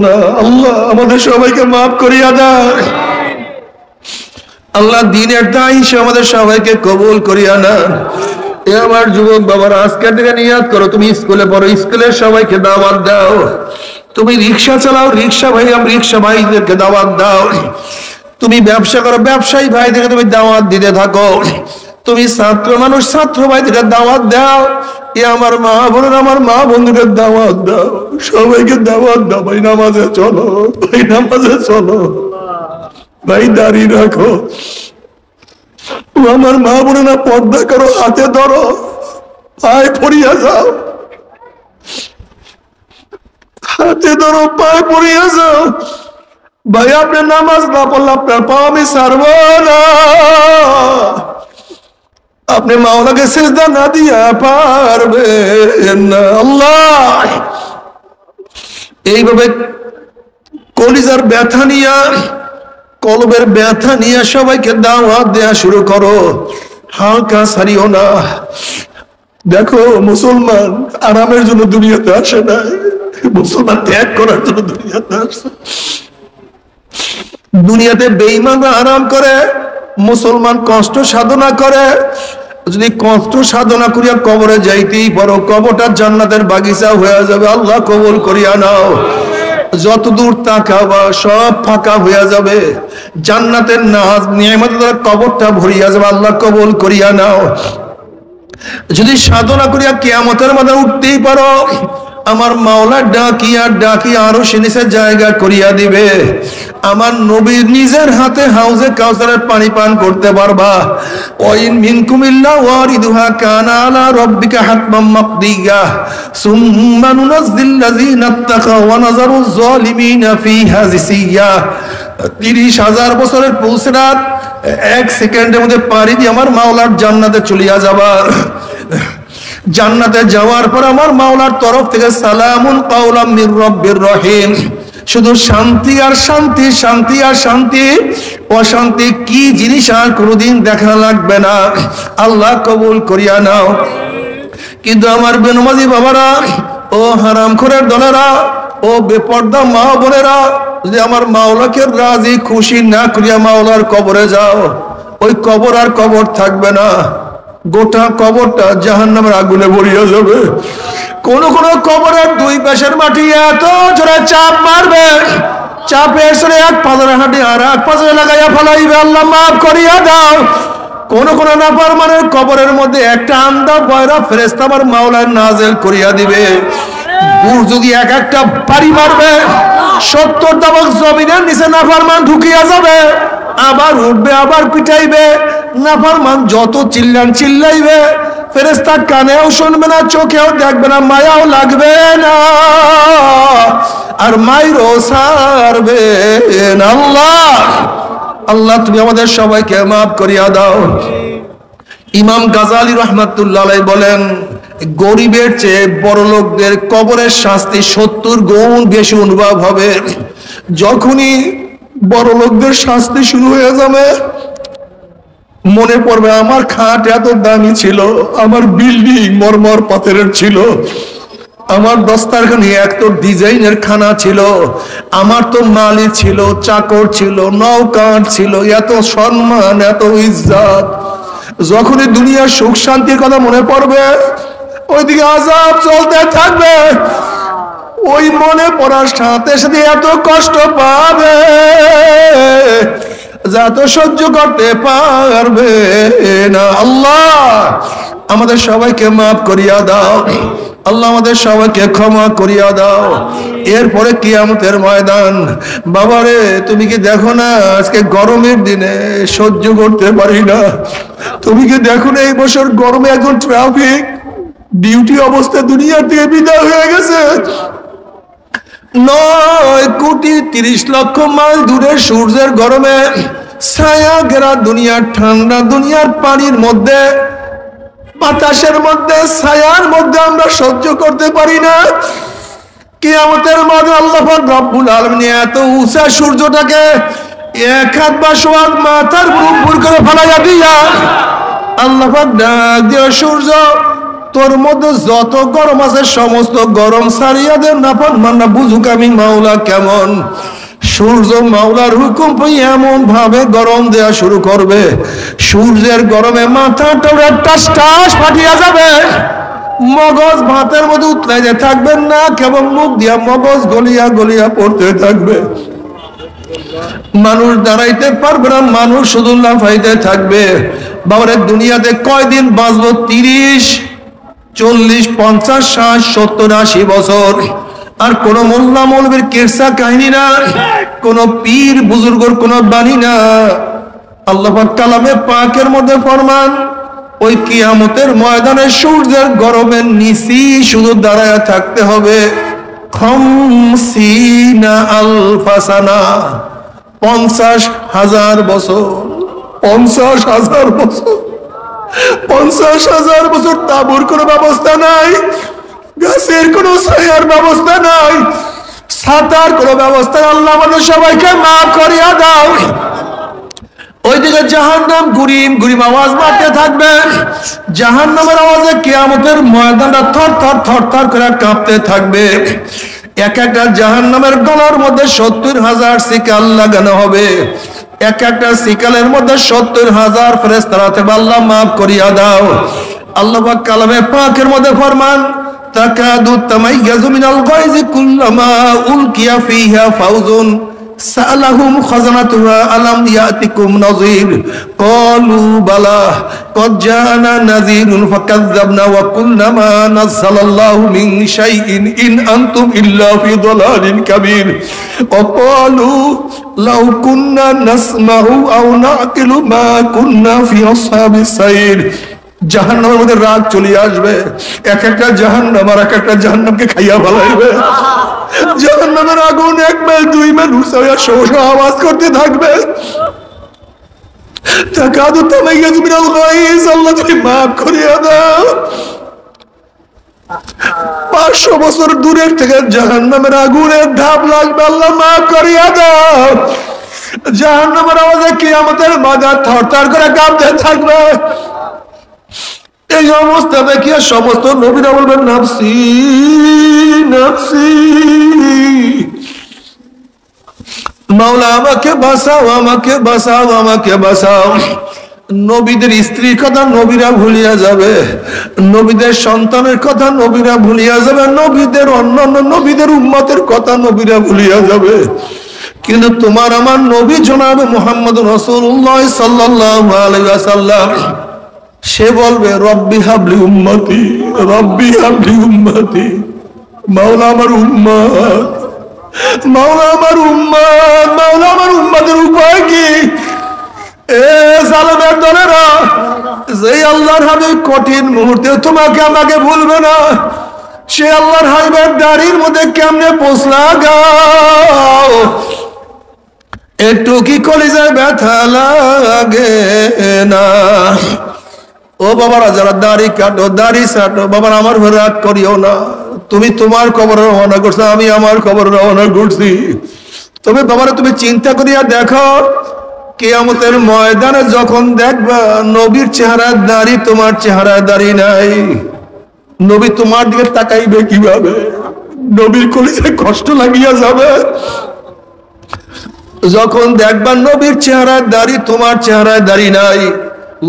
না। আল্লাহ আমাদের সবাইকে মাফ করিয়া দেয়। আল্লাহ দিনের দায়ী আমাদের সবাইকে কবুল করিয়া না। এ আমার যুবক বাবার, আজকে থেকে নিয়াত করো, তুমি স্কুলে পড়ো, স্কুলের সবাইকে দাওয়াত দাও। তুমি রিক্সা চালাও, রিক্সা ভাইদেরকে দাওয়াত দাও। তুমি ব্যবসা করো, ব্যবসায়ী ভাইদেরকে তুমি দাওয়াত দিতে থাকো। তুমি ছাত্র মানুষ, ছাত্র ভাইদেরকে দাওয়াত দাও। এ আমার মা বোনের, আমার মা বন্ধুকে দাওয়াত দাও, সবাইকে দাওয়াত দাও। ভাই নামাজে চলো, ভাই নামাজে চলো, ভাই দাঁড়িয়ে রাখো। আমার মা বোনেরা পর্দা করো, হাতে ধরো, পায়ে পড়িয়া যাও, হাতে ধরো, পায়ে পড়িয়া যাও। ভাই আপনি নামাজ না পড়লে আপনার পা আমি ছাড়ব না। আপনি মাওলাকে সিজদা না দিয়া পারবেন না। আল্লাহ, এইভাবে কলিজার ব্যথা নিয়া, কলবের ব্যথা নিয়ে সবাইকে দাওয়াত দেয়া শুরু করো, হালকা ছাড়িও না। দেখো মুসলমান আরামের জন্য দুনিয়াতে আসে না, মুসলমান ত্যাগ করার জন্য দুনিয়াতে আসে। দুনিয়াতে বেঈমানরা আরাম করে, মুসলমান কষ্ট সাধনা করে। যদি কষ্ট সাধনা করিয়া কবরে যাইতেই পারো, কবরটা জান্নাতের বাগিচা হয়ে যাবে। আল্লাহ কবুল করিয়া নাও। যত দূর তাকাবা সব ফাঁকা হয়ে যাবে, জান্নাতের নাজ নিয়ামতের কবরটা ভরিয়া যাবে। আল্লাহ কবুল করিয়া নাও। যদি সাধনা করিয়া কিয়ামতের মাঠে উঠতেই পারো, আমার মাওলা ডাকিয়া ডাকিয়া আরো সে নিচে জায়গা করিয়া দিবে। আমার নবীর নিজের হাতে হাউজে কাউসারের পানি পান করতে পারবা। ওয়াইন মিনকুম ইল্লা ওয়ারিদুহা কানা আলা রাব্বিকা হাতমান মাকদিয়া সুম্মা নুনাজ্জিল লাযিনা তাকাও ওয়া নাযারুজ যালিমিনা ফিহা জিসিয়া। 30,000 বছরের পৌঁছরাত 1 সেকেন্ডের মধ্যে পাড়ি দিয়ে আমার মাওলার জান্নাতে চলিয়া যাবা। জান্নাতে যাওয়ার পর আমার মাওলার তরফ থেকে সালামুন কাওলাম মির রব্বির রহিম, শুধু শান্তি আর শান্তি, শান্তি আর শান্তি। অশান্তি কি জিনিস আর কোনোদিন দেখা লাগবে না। আল্লাহ কবুল করিয়া নাও। কিন্তু আমার বেনমাজি বাবারা, ও হারামখোরের দলেরা, ও বেপর্দা মা বোনেরা, যদি আমার মাওলাকে রাজি খুশি না করিয়া মাওলার কবরে যাও, ওই কবর আর কবর থাকবে না। গোটা কবরটা জাহান্নামের আগুনে ভরিয়া যাবে। কোন কোন কবরের 2 পাশের মাটি এত জোরে চাপ মারবে, চাপে এসে এক পাজরে হাঁটি আর এক পাজরে লাগাইয়া ফেলাইবে। আল্লাহ মাফ করিয়া দাও। কোন কোন নাফরমানের কবরের মধ্যে একটা আন্দা বয়রা ফেরেশতা আমার মাওলা নাযিল করিয়া দিবে। বুর যদি এক একটা বাড়ি মারবে, 70 তাবক জমিনের নিচে নাফরমান ঢুকিয়া যাবে। আবার উঠবে, আবার পিটাইবে। নাফরমান যত চিল্লাইবে, ফেরেশতা কানেও শুনবে না, চোখেও দেখবে না, মায়াও লাগবে না, আর মাইরও ছাড়বে না। আল্লাহ তুমি আমাদের সবাইকে মাফ করিয়া দাও। ইমাম গাজালি রাহমাতুল্লাহ আলাইহি বলেন, গরিবের চেয়ে বড় লোকদের কবরের শাস্তি 70 গুণ বেশি অনুভব হবে। যখনই বড় লোকদের শাস্তি শুরু হয়ে যাবে, মনে পড়বে আমার খাট এত দামি ছিল, আমার বিল্ডিং মরমর পাথরের ছিল, আমার দস্তারখানি এত ডিজাইনের খানা ছিল, আমার তো মালি ছিল, চাকর ছিল, নৌকার ছিল, এত সম্মান, এত ইজ্জত। যখনই দুনিয়ার সুখ শান্তির কথা মনে পড়বে, ওইদিকে আযাব চলতে থাকবে। ওই মনে পড়ার সাথে সাথে এত কষ্ট পাবে যা তো সহ্য করতে পারবে না। আল্লাহ আমাদের সবাইকে মাফ করিয়া দাও। আল্লাহ আমাদের সবাইকে ক্ষমা করিয়া দাও। এরপরে কিয়ামতের ময়দান। বাবারে তুমি কি দেখো না, আজকে গরমের দিনে সহ্য করতে পারি না। তুমি কি দেখো না, এই বছর গরমে একজন ট্রাফিক ডিউটি অবস্থা দুনিয়ার থেকে বিদায় হয়ে গেছে। 9,30,00,000 মাইল দূরে সূর্যের গরমে ছায়া ঘেরা দুনিয়ার ঠান্ডা দুনিয়ার পানির মধ্যে, বাতাসের মধ্যে, ছায়ার মধ্যে আমরা সহ্য করতে পারি না। কিয়ামতের মাঠে আল্লাহ পাক রব্বুল আলামিন এত উঁচা সূর্যটাকে 1 হাত বা সোয়াদ মাথার উপর করে ফেলাইয়া দিয়া আল্লাহ পাক ডাক দিয়া, সূর্য তোর মধ্যে যত গরম আছে সমস্ত গরম সারিয়া দে, নাফরমানরা বুঝুক আমি মাওলা কেমন। সূর্য মাওলার হুকুম পেয়ে এমন ভাবে গরম দেয়া শুরু করবে, সূর্যের গরমে মাথাটা টাস টাস ফাটিয়া যাবে, মগজ ভাতের মধ্যে উতলাইতে থাকবে না, কেবল মুখ দিয়া মগজ গলিয়া গলিয়া পড়তে থাকবে। মানুষ দাঁড়াইতে পারবে না, মানুষ শুধু লাফাইতে থাকবে। বাবারে দুনিয়াতে কয়দিন বাঁচবো? 30, 40, 50, 60, 70, 80 বছর। আর কোন মোল্লা মৌলবীর কিরসা কাহিনী না, কোন পীর বুজুর্গর কোন বাণী না। আল্লাহ পাক কালামে পাকের মধ্যে ফরমান, ওই কিয়ামতের ময়দানে সূর্যের গরমের নিচে শুধু দাঁড়ায় থাকতে হবে 50,000 সানা, 50,000 বছর। 50,000 বছর, 50,000 বছর তাঁবুর কোনো ব্যবস্থা নাই, গাছের কোনো ছায়ার ব্যবস্থা নাই, ছাতার কোনো ব্যবস্থা। আল্লাহ আমাদের সবাইকে মাফ করিয়া দাও। ওইদিকে জাহান্নাম গুরিম গুরিম আওয়াজ মারতে থাকবে। জাহান্নামের আওয়াজে কিয়ামতের ময়দানটা থর থর থর থর করে কাঁপতে থাকবে। এক একটা জাহান্নামের গলার মধ্যে 70,000 শিকল লাগানো হবে। এক একটা শিকলের মধ্যে 70,000 ফেরেশতা থাকবে। আল্লাহ মাফ করিয়া দাও। আল্লাহ পাক কালামে পাকের মধ্যে ফরমান, তাকাদু তামাইয়াজু মিনাল গায়জি কুল্লামা উলকিয়া ফিহা ফাউজুন سألهم خزنتها ألم يأتكم نذير قالوا بلى قد جاءنا نذير فكذبنا وقلنا ما نزل الله من شيء إن أنتم إلا في ضلال كبير وقالوا لو كنا نسمع أو نعقل ما كنا في أصحاب السعير জাহান্নামের মধ্যে রাগ চলে আসবে, এক একটা জাহান্নাম আর এক একটা জাহান্নামকে খাইয়া ফেলাইবে। জাহান্নামের আগুন এক মাইল দুই মাইল উঁচা সহসা আওয়াজ করতে থাকবে, তাকাদু তামাইয়াজু মিনাল গায়জ, আল্লাহ তুমি মাফ করিয়া দাও। 500 বছর দূরের থেকে জাহান্নামের আগুনের ধাপ লাগবে, আল্লাহ মাফ করিয়া দাও। জাহান্নামের আওয়াজে কিয়ামতের বাজার থরথর করে কাঁপতে থাকবে। এই অবস্থা দেখিয়া সমস্ত নবীরা বলবেন নাফসি নাফসি, মাওলা আমাকে বাঁচাও, আমাকে বাঁচাও, আমাকে বাঁচাও। নবীদের স্ত্রীর কথা নবীরা ভুলিয়া যাবে, নবীদের সন্তানের কথা নবীরা ভুলিয়া যাবে, নবীদের অন্যান্য নবীদের উম্মতের কথা নবীরা ভুলিয়া যাবে। কিন্তু তোমার আমার নবী জনাবে মুহাম্মদ রাসূলুল্লাহ সাল্লাল্লাহু আলাইহি ওয়াসাল্লাম, সে বলবে রব্বি হাবলি উম্মতি, রব্বি হাবলি উম্মতি, মাওলা আমার উম্মত, মাওলা আমার উম্মত, মাওলা আমার উম্মতের উপায় কি? এ জালেমের দলেরা, যে আল্লাহর হাবিব কঠিন মুহূর্তে তোমাকে আমাকে ভুলবে না, সে আল্লাহর হাবিবের দাড়ির মধ্যে কেমনে পোছলা গাও, একটু কি কলিজায় ব্যথা লাগে না? ও বাবারা, যারা দাড়ি কাটো, দাড়ি ছাটো, বাবার আমার ঘরে রাগ করিও না। তুমি তোমার কবরে রওনা করছো, আমি আমার কবরে রওনা করছি। তবে বাবারা, তুমি চিন্তা করিয়া দেখো, কিয়ামতের ময়দানে যখন দেখবা নবীর চেহারায় দাড়ি, তোমার চেহারায় দাড়ি নাই, নবী তোমার দিকে তাকাইবে কিভাবে? নবীর কলিজায় কষ্ট লাগিয়া যাবে। যখন দেখবা নবীর চেহারায় দাড়ি, তোমার চেহারায় দাড়ি নাই,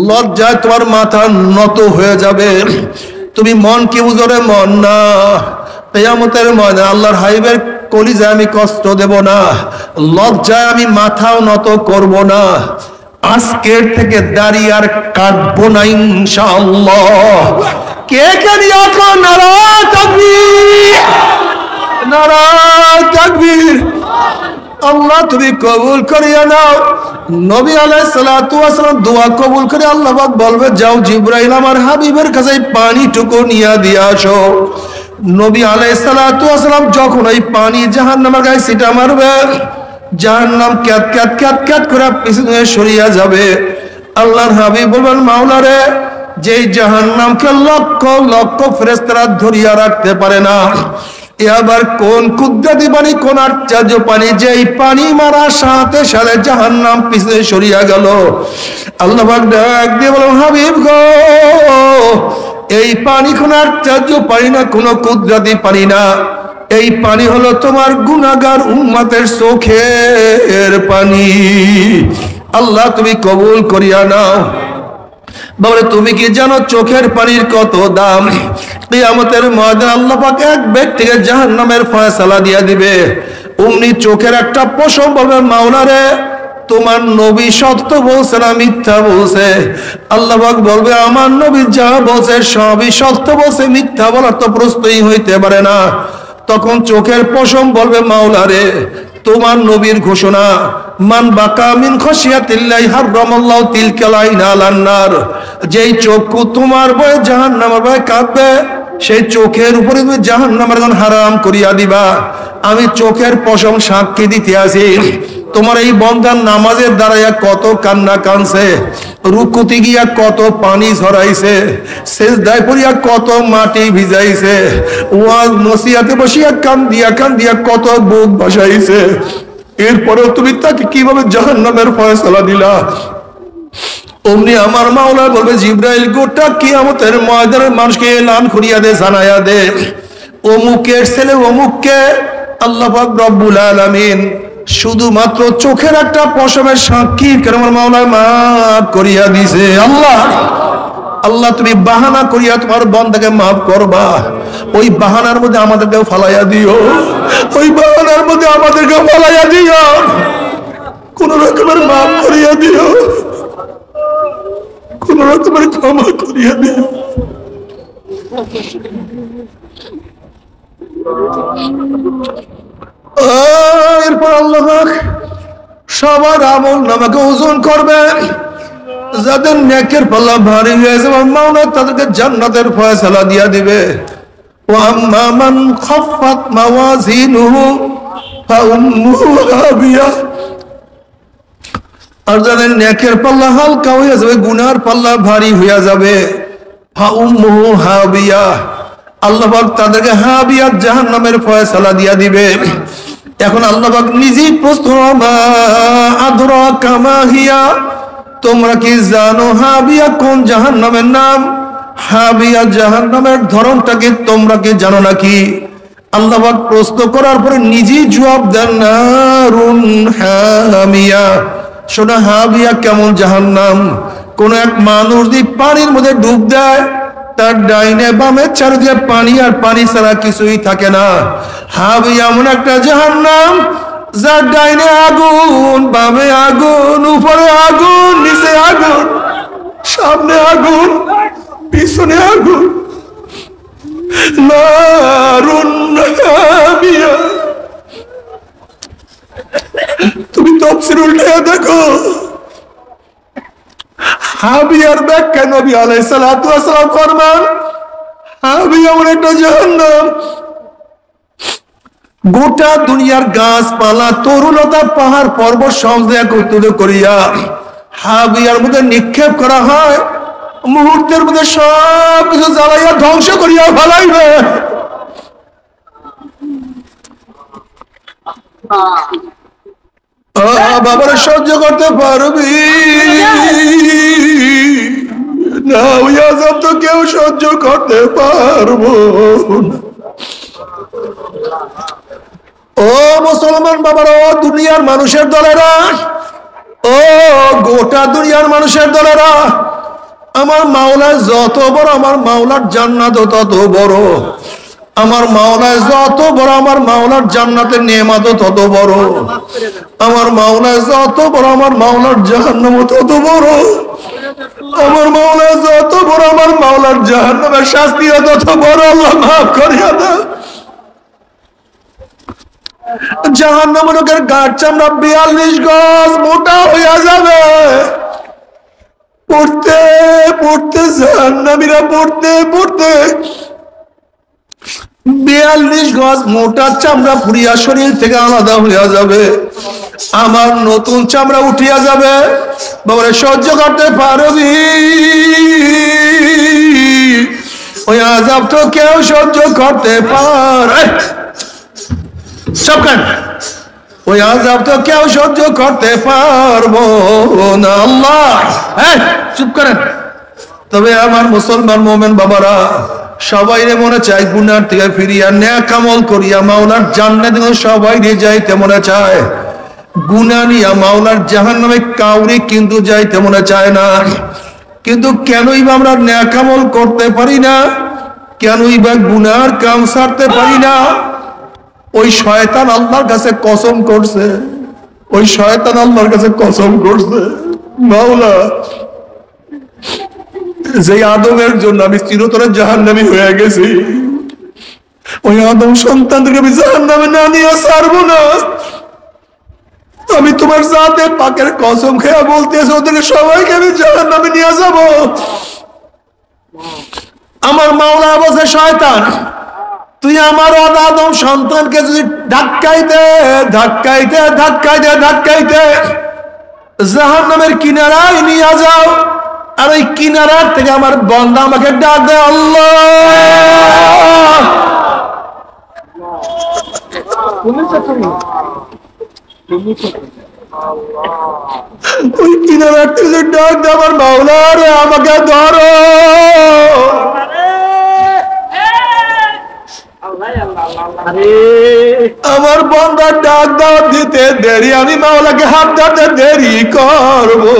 লজ্জায় তোমার মাথা নত হয়ে যাবে। তুমি মন কি বুঝরে? মন না। কিয়ামতের ময়দানে আল্লাহর হাবিবের কলিজায় আমি কষ্ট দেব না, লজ্জায় আমি মাথাও নত করব না। আজকের থেকে দাড়ি আর কাটবো না ইনশাআল্লাহ। কে কে নিয়াত করো? নারায়ে তাকবীর, নারায়ে তাকবীর। আল্লাহ তুমি কবুল করিয়া নাও। নবী আলাইহিস সালাতু ওয়াস সালাম দোয়া কবুল করে আল্লাহ পাক বলবে, যাও জিবরাইল আমার হাবিবের কাছে পানিটুকু নিয়ে দিয়ে আসো। নবী আলাইহিস সালাতু ওয়াস সালাম যখন এই পানি জাহান্নামের গায়ে ছিটা মারবে, জাহান্নাম ক্যাত ক্যাত ক্যাত ক্যাত করে পিছনে সরিয়া যাবে। আল্লাহর হাবিব বলবেন, মাওলা রে, যেই জাহান্নামকে লক্ষ লক্ষ ফেরেশতারা ধরিয়া রাখতে পারে না, এবার কোন কুদরতি পানি, কোন আশ্চর্য পানি, যে এই পানি মারার সাথে সাথে জাহান্নাম পিছনে সরিয়া গেল। আল্লাহ পাক ডাক দিয়ে বলেন, হাবিব গো, এই পানি কোন আশ্চর্য পানি না, কোন কুদরতি পানি না, এই পানি হলো তোমার গুনাহগার উম্মতের চোখের পানি। আল্লাহ তুমি কবুল করিয়া নাও। বাবা, তুমি কি জানো চোখের পানির কত দাম? কিয়ামতের ময়দানে আল্লাহ পাক এক ব্যক্তিকে জাহান্নামের ফয়সালা দিয়া দিবে। অমনি চোখের একটা পশম বলবে, মাওলা রে, তোমার নবী সত্য বলছে না মিথ্যা বলছে? আল্লাহ পাক বলবে, আমার নবী যা বলছে সবই সত্য বলছে, মিথ্যা বলার তো প্রশ্নই হইতে পারে না। তখন চোখের পশম বলবে, মাওলা রে, তোমার নবীর ঘোষণা, মান বাকা মিন খাশিয়াতিল্লাহি হারামাল্লাহু তিলকাল আইনা আলান নার, যেই চক্ষু তোমার ভয়ে জাহান্নামের ভয়ে কাঁদবে, সেই চোখের উপরে তুমি জাহান্নামের আগুন হারাম করিয়া দিবা। আমি চোখের পশম সাক্ষী দিতে আছি, তোমার এই বন্দার নামাজের দাঁড়াইয়া কত কান্না কানছে, রুকুতে গিয়া কত পানি ঝরাইছে, সেজদায় পড়িয়া কত মাটি ভিজাইছে, ওয়াজ নসিহাতে বসিয়া কান্দিয়া কান্দিয়া কত বুক ভাসাইছে। এরপরেও তুমি তাকে কিভাবে জাহান্নামের ফয়সালা দিলা? অমনি আমার মাওলা বলবে, জিবরাইল, গোটা কিয়ামতের ময়দানের মানুষকে এলান করিয়া দে, জানাইয়া দে, অমুকের ছেলে অমুককে আল্লাহ পাক রব্বুল আলামিন শুধুমাত্র চোখের একটা পশমের সাক্ষী আমার মাওলা মাফ করিয়া দিছে। আল্লাহ আল্লাহ তুমি বাহানা করিয়া তোমার বান্দাকে মাফ করবা, ওই বাহানার মধ্যে আমাদেরকে ফালাইয়া দিও, ওই বাহানার মধ্যে আমাদেরকে ফালাইয়া দিও, কোন রকমের মাফ করিয়া দিও, কোন রকমের ক্ষমা করিয়া দিও। এরপর আল্লাহ সবার আমল নামাকে ওজন করবে, যাদের নেকের পাল্লা ভারী হয়েছে মাওলা তাদেরকে জান্নাতের ফয়সালা দিয়া দিবে। ওয়া আম্মা মান খাফফাত মাওয়াজিনুহু ফাউম্মুহু হাবিয়া, আর যাদের নেকের পাল্লা হালকা হয়ে যাবে, গুনার পাল্লা ভারী হয়ে যাবে, ফাউম্মুহু হাবিয়া, আল্লাহ পাক তাদেরকে হাবিয়া জাহান্নামের ফয়সালা দিয়া দিবে। এখন আল্লাহ পাক নিজেই প্রশ্ন, মা আদরাকা মা হিয়া, তোমরা কি জানো হাবিয়া কোন জাহান্নামের নাম? হাবিয়া জাহান্নামের ধরনটা কি তোমরা কি জানো নাকি? আল্লাহ পাক প্রশ্ন করার পরে নিজেই জবাব দেন, নারুন হামিয়া। শোনো হাবিয়া কেমন জাহান্নাম, কোন এক মানুষ যদি পানির মধ্যে ডুব দেয়, তার ডাইনে বামে চারিদিকে পানি আর পানি ছাড়া কিছুই থাকে না। হাবিয়া এমন একটা জাহান্নাম যার ডাইনে আগুন, বামে আগুন, উপরে আগুন, নিচে আগুন, সামনে আগুন, পিছনে আগুন। নারুন হামিয়া। তুমি তাফসীর উল্টে দেখো, হাবিয়ার ব্যাখ্যা নবী আলাইহিস সালাতু ওয়াস সালাম ফরমান, হাবিয়া এমন একটা জাহান্নাম, গোটা দুনিয়ার গাছপালা, তরুলতা, পাহাড় পর্বত সঙ্গে একত্রিত করিয়া হাবিয়ার মধ্যে নিক্ষেপ করা হয়, মুহূর্তের মধ্যে সব কিছু জ্বালাইয়া ধ্বংস করিয়া ফেলাইবে। বাবারা সহ্য করতে পারবি না, ওই আযাব তো কেউ সহ্য করতে পারবো না। ও মুসলমান বাবারা, ও দুনিয়ার মানুষের দলেরা, ও গোটা দুনিয়ার মানুষের দলেরা, আমার মাওলা যত বড়, আমার মাওলার জান্নাত তত বড়, আমার মাওলা যত বড়, আমার মাওলার জান্নাতের নেয়ামত তত বড়, আমার মাওলা যত বড়, আমার মাওলার জাহান্নাম তত বড়, আমার মাওলা যত বড়, আমার মাওলার জাহান্নামের শাস্তি তত বড়। আল্লাহ মাফ করিয়া দাও। জাহান্নামের লোকের গাঢ় চামড়া 42 গজ মোটা হইয়া যাবে, পড়তে পড়তে জাহান্নামীরা পড়তে পড়তে 42 গজ মোটা চামড়া পুরিয়া শরীর থেকে আলাদা হইয়া যাবে, আমার নতুন চামড়া উঠিয়া যাবে। বাবারে সহ্য করতে পারবি? ওই আযাব তো কেউ সহ্য করতে পারে, সবখান ওই আযাব তো কেউ সহ্য করতে পারবো না। আল্লাহ চুপ করেন। তবে আমার মুসলমান মোমেন বাবারা, সবাই মনে চায় গুনার থেকে ফিরিয়া নেক আমল করিয়া মাওলার জান্নাতে সবাই যাইতে মনে চায়, গুনাহ নিয়া মাওলার জাহান্নামে কাউরি কিন্তু যাইতে মনে চায় না। কিন্তু কেনই বা আমরা নেক আমল করতে পারি না, কেনই বা গুনার কাম ছাড়তে পারি না? ওই শয়তান আল্লাহর কাছে কসম করছে, ওই শয়তান আল্লাহর কাছে কসম করছে, মাওলা যে আদমের জন্য আমি চিরতরে জাহান্নামী হয়ে গেছি, ওই আদম সন্তানদেরকে আমি জাহান্নামে না নিয়ে ছাড়বো না। আমি তোমার জাতে পাকের কসম খেয়ে বলতেছি, ওদেরকে সবাইকে আমি জাহান্নামে নিয়ে যাব। আমার মাওলা বলছে, শয়তান তুই আমার আদম সন্তানকে যদি ধাক্কাইতে ধাক্কাইতে ধাক্কাইতে ধাক্কাইতে জাহান্নামের কিনারায় নিয়ে যাও, আর ওই কিনারার থেকে আমার বান্দা আমাকে ডাক দেয়, আল্লাহ। ওই কিনারার থেকে ডাক দেয়, আমার মাওলা রে আমাকে ধরো। আমার বান্দার ডাক দাও দিতে দেরি, আমি মাওলাকে হাত ধরতে দেরি করবো।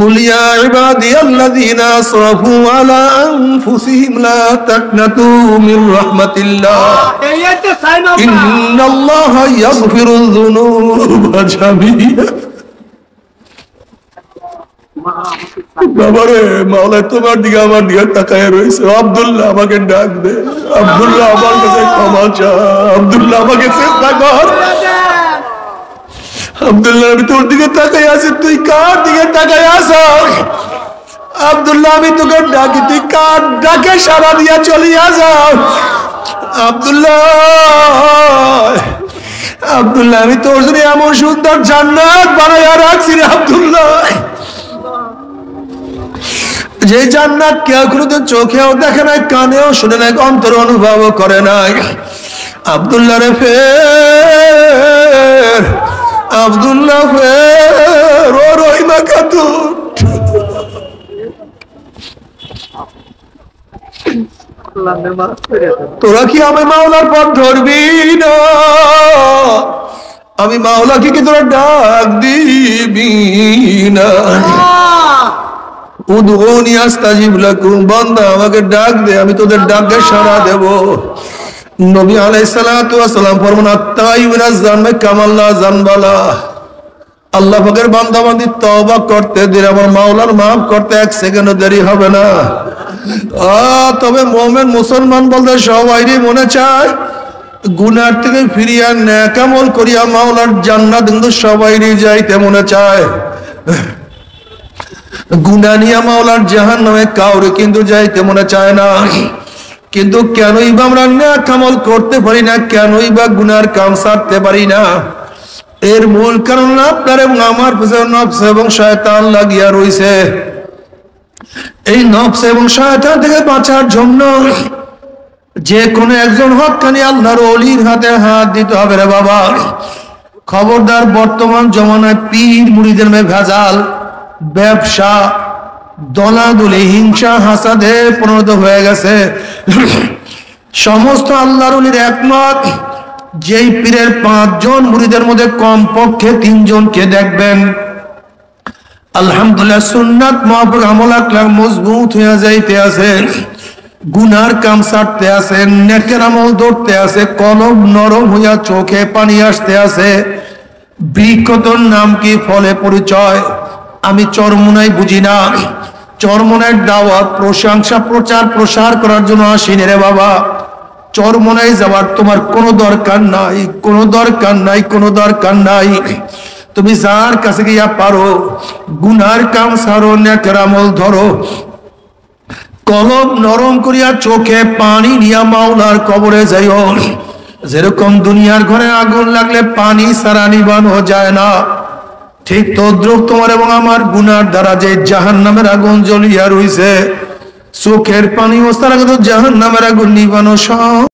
قل يا عبادي الذين أسرفوا على أنفسهم لا تقنطوا من رحمة الله إن الله يغفر الذنوب جميعا বাবারে মাওলা তোমার দিকে আমার দিকে তাকায় রয়েছে আব্দুল্লাহ আমাকে ডাক দে আব্দুল্লাহ আমার কাছে ক্ষমা চা আব্দুল্লাহ আমাকে চেষ্টা কর আব্দুল্লাহ আমি তোর দিকে তাকাই আছি তুই কার দিকে তাকাই আছো আব্দুল্লাহ আমি তোকে ডাকি তুই কার ডাকে সারা দিয়া চলিয়া যাও আব্দুল্লাহ আব্দুল্লাহ আমি তোর জন্য এমন সুন্দর জান্নাত বানাইয়া রাখছি রে আব্দুল্লাহ যে জান্নাত কেউ কোনোদিন চোখেও দেখে নাই কানেও শুনে নাই অন্তর অনুভব করে নাই আব্দুল্লাহ রে ফের আব্দুল্লাহ ফের ও রহিমা খাতুন তোরা কি আমি মাওলার পথ ধরবি না আমি মাওলাকে কি তোরা ডাক দিবি না উদউনি আস্তাজিব লাকুম বান্দা আমাকে ডাক দে আমি তোদের ডাকে সাড়া দেব নবী আলাইহিস সালাতু ওয়াস সালাম ফরমান আত-তাইয়ুনা জানবে কামাল্লা জানবালা আল্লাহ পাকের বান্দা বান্দি তওবা করতে দিলে আমার মাওলার maaf করতে এক সেকেন্ডও দেরি হবে না তবে মুমিন মুসলমান বলতে সবাইরই মনে চায় গুনাহ থেকে ফিরিয়া নেক আমল করিয়া মাওলার জান্নাত কিন্তু সবাইরই যাইতে মনে চায় গুনাহ নিয়া মাওলার জাহান্নামে কাউরে কিন্তু যাইতে মনে চায় না কিন্তু কেনই বা আমরা নেক আমল করতে পারি না কেনই বা গুনার কাম ছাড়তে পারি না এর মূল কারণ আপনার এবং আমার পিছনে নফস এবং শয়তান লাগিয়া রইছে এই নফস এবং শয়তান থেকে বাঁচার জন্য যে কোনো একজন হক্কানি আল্লাহর ওলির হাতে হাত দিতে হবে রে বাবা খবরদার বর্তমান জমানায় পীর মুরিদের মে ভেজাল ব্যবসা দলাদলি হিংসা হাসাদে পরিণত হয়ে গেছে সমস্ত আল্লাহর ওলির একমত যেই পীরের 5 জন মুরিদের মধ্যে কমপক্ষে 3 জনকে দেখবেন আলহামদুলিল্লাহ সুন্নাত মুআফাক আমল আকলাক মজবুত হয়ে যাইতে আছে গুনার কাম ছাড়তে আছে নেকের আমল ধরতে আছে কলব নরম হইয়া চোখে পানি আসতে আছে বিকতর নাম কি ফলে পরিচয় আমি চরমুনাই বুঝি না চরমুনার দাওয়াত প্রশংসা প্রচার প্রসার করার জন্য আসিনি রে বাবা চরমুনাই যাওয়ার তোমার কোনো দরকার নাই কোনো দরকার নাই কোনো দরকার নাই তুমি যার কাছে গিয়া পারো গুনার কাম ছাড়ো নেকের আমল ধরো কলব নরম করিয়া চোখে পানি নিয়া মাওলার কবরে যাইও যেরকম দুনিয়ার ঘরে আগুন লাগলে পানি ছাড়া নিবানো যায় না ঠিক তদ্রুপ তোমার এবং আমার গুনার দ্বারা যে জাহান্নামের আগুন জ্বলিয়া রইছে চোখের পানি ও ছাড়া জাহান্নামের আগুন নিবানো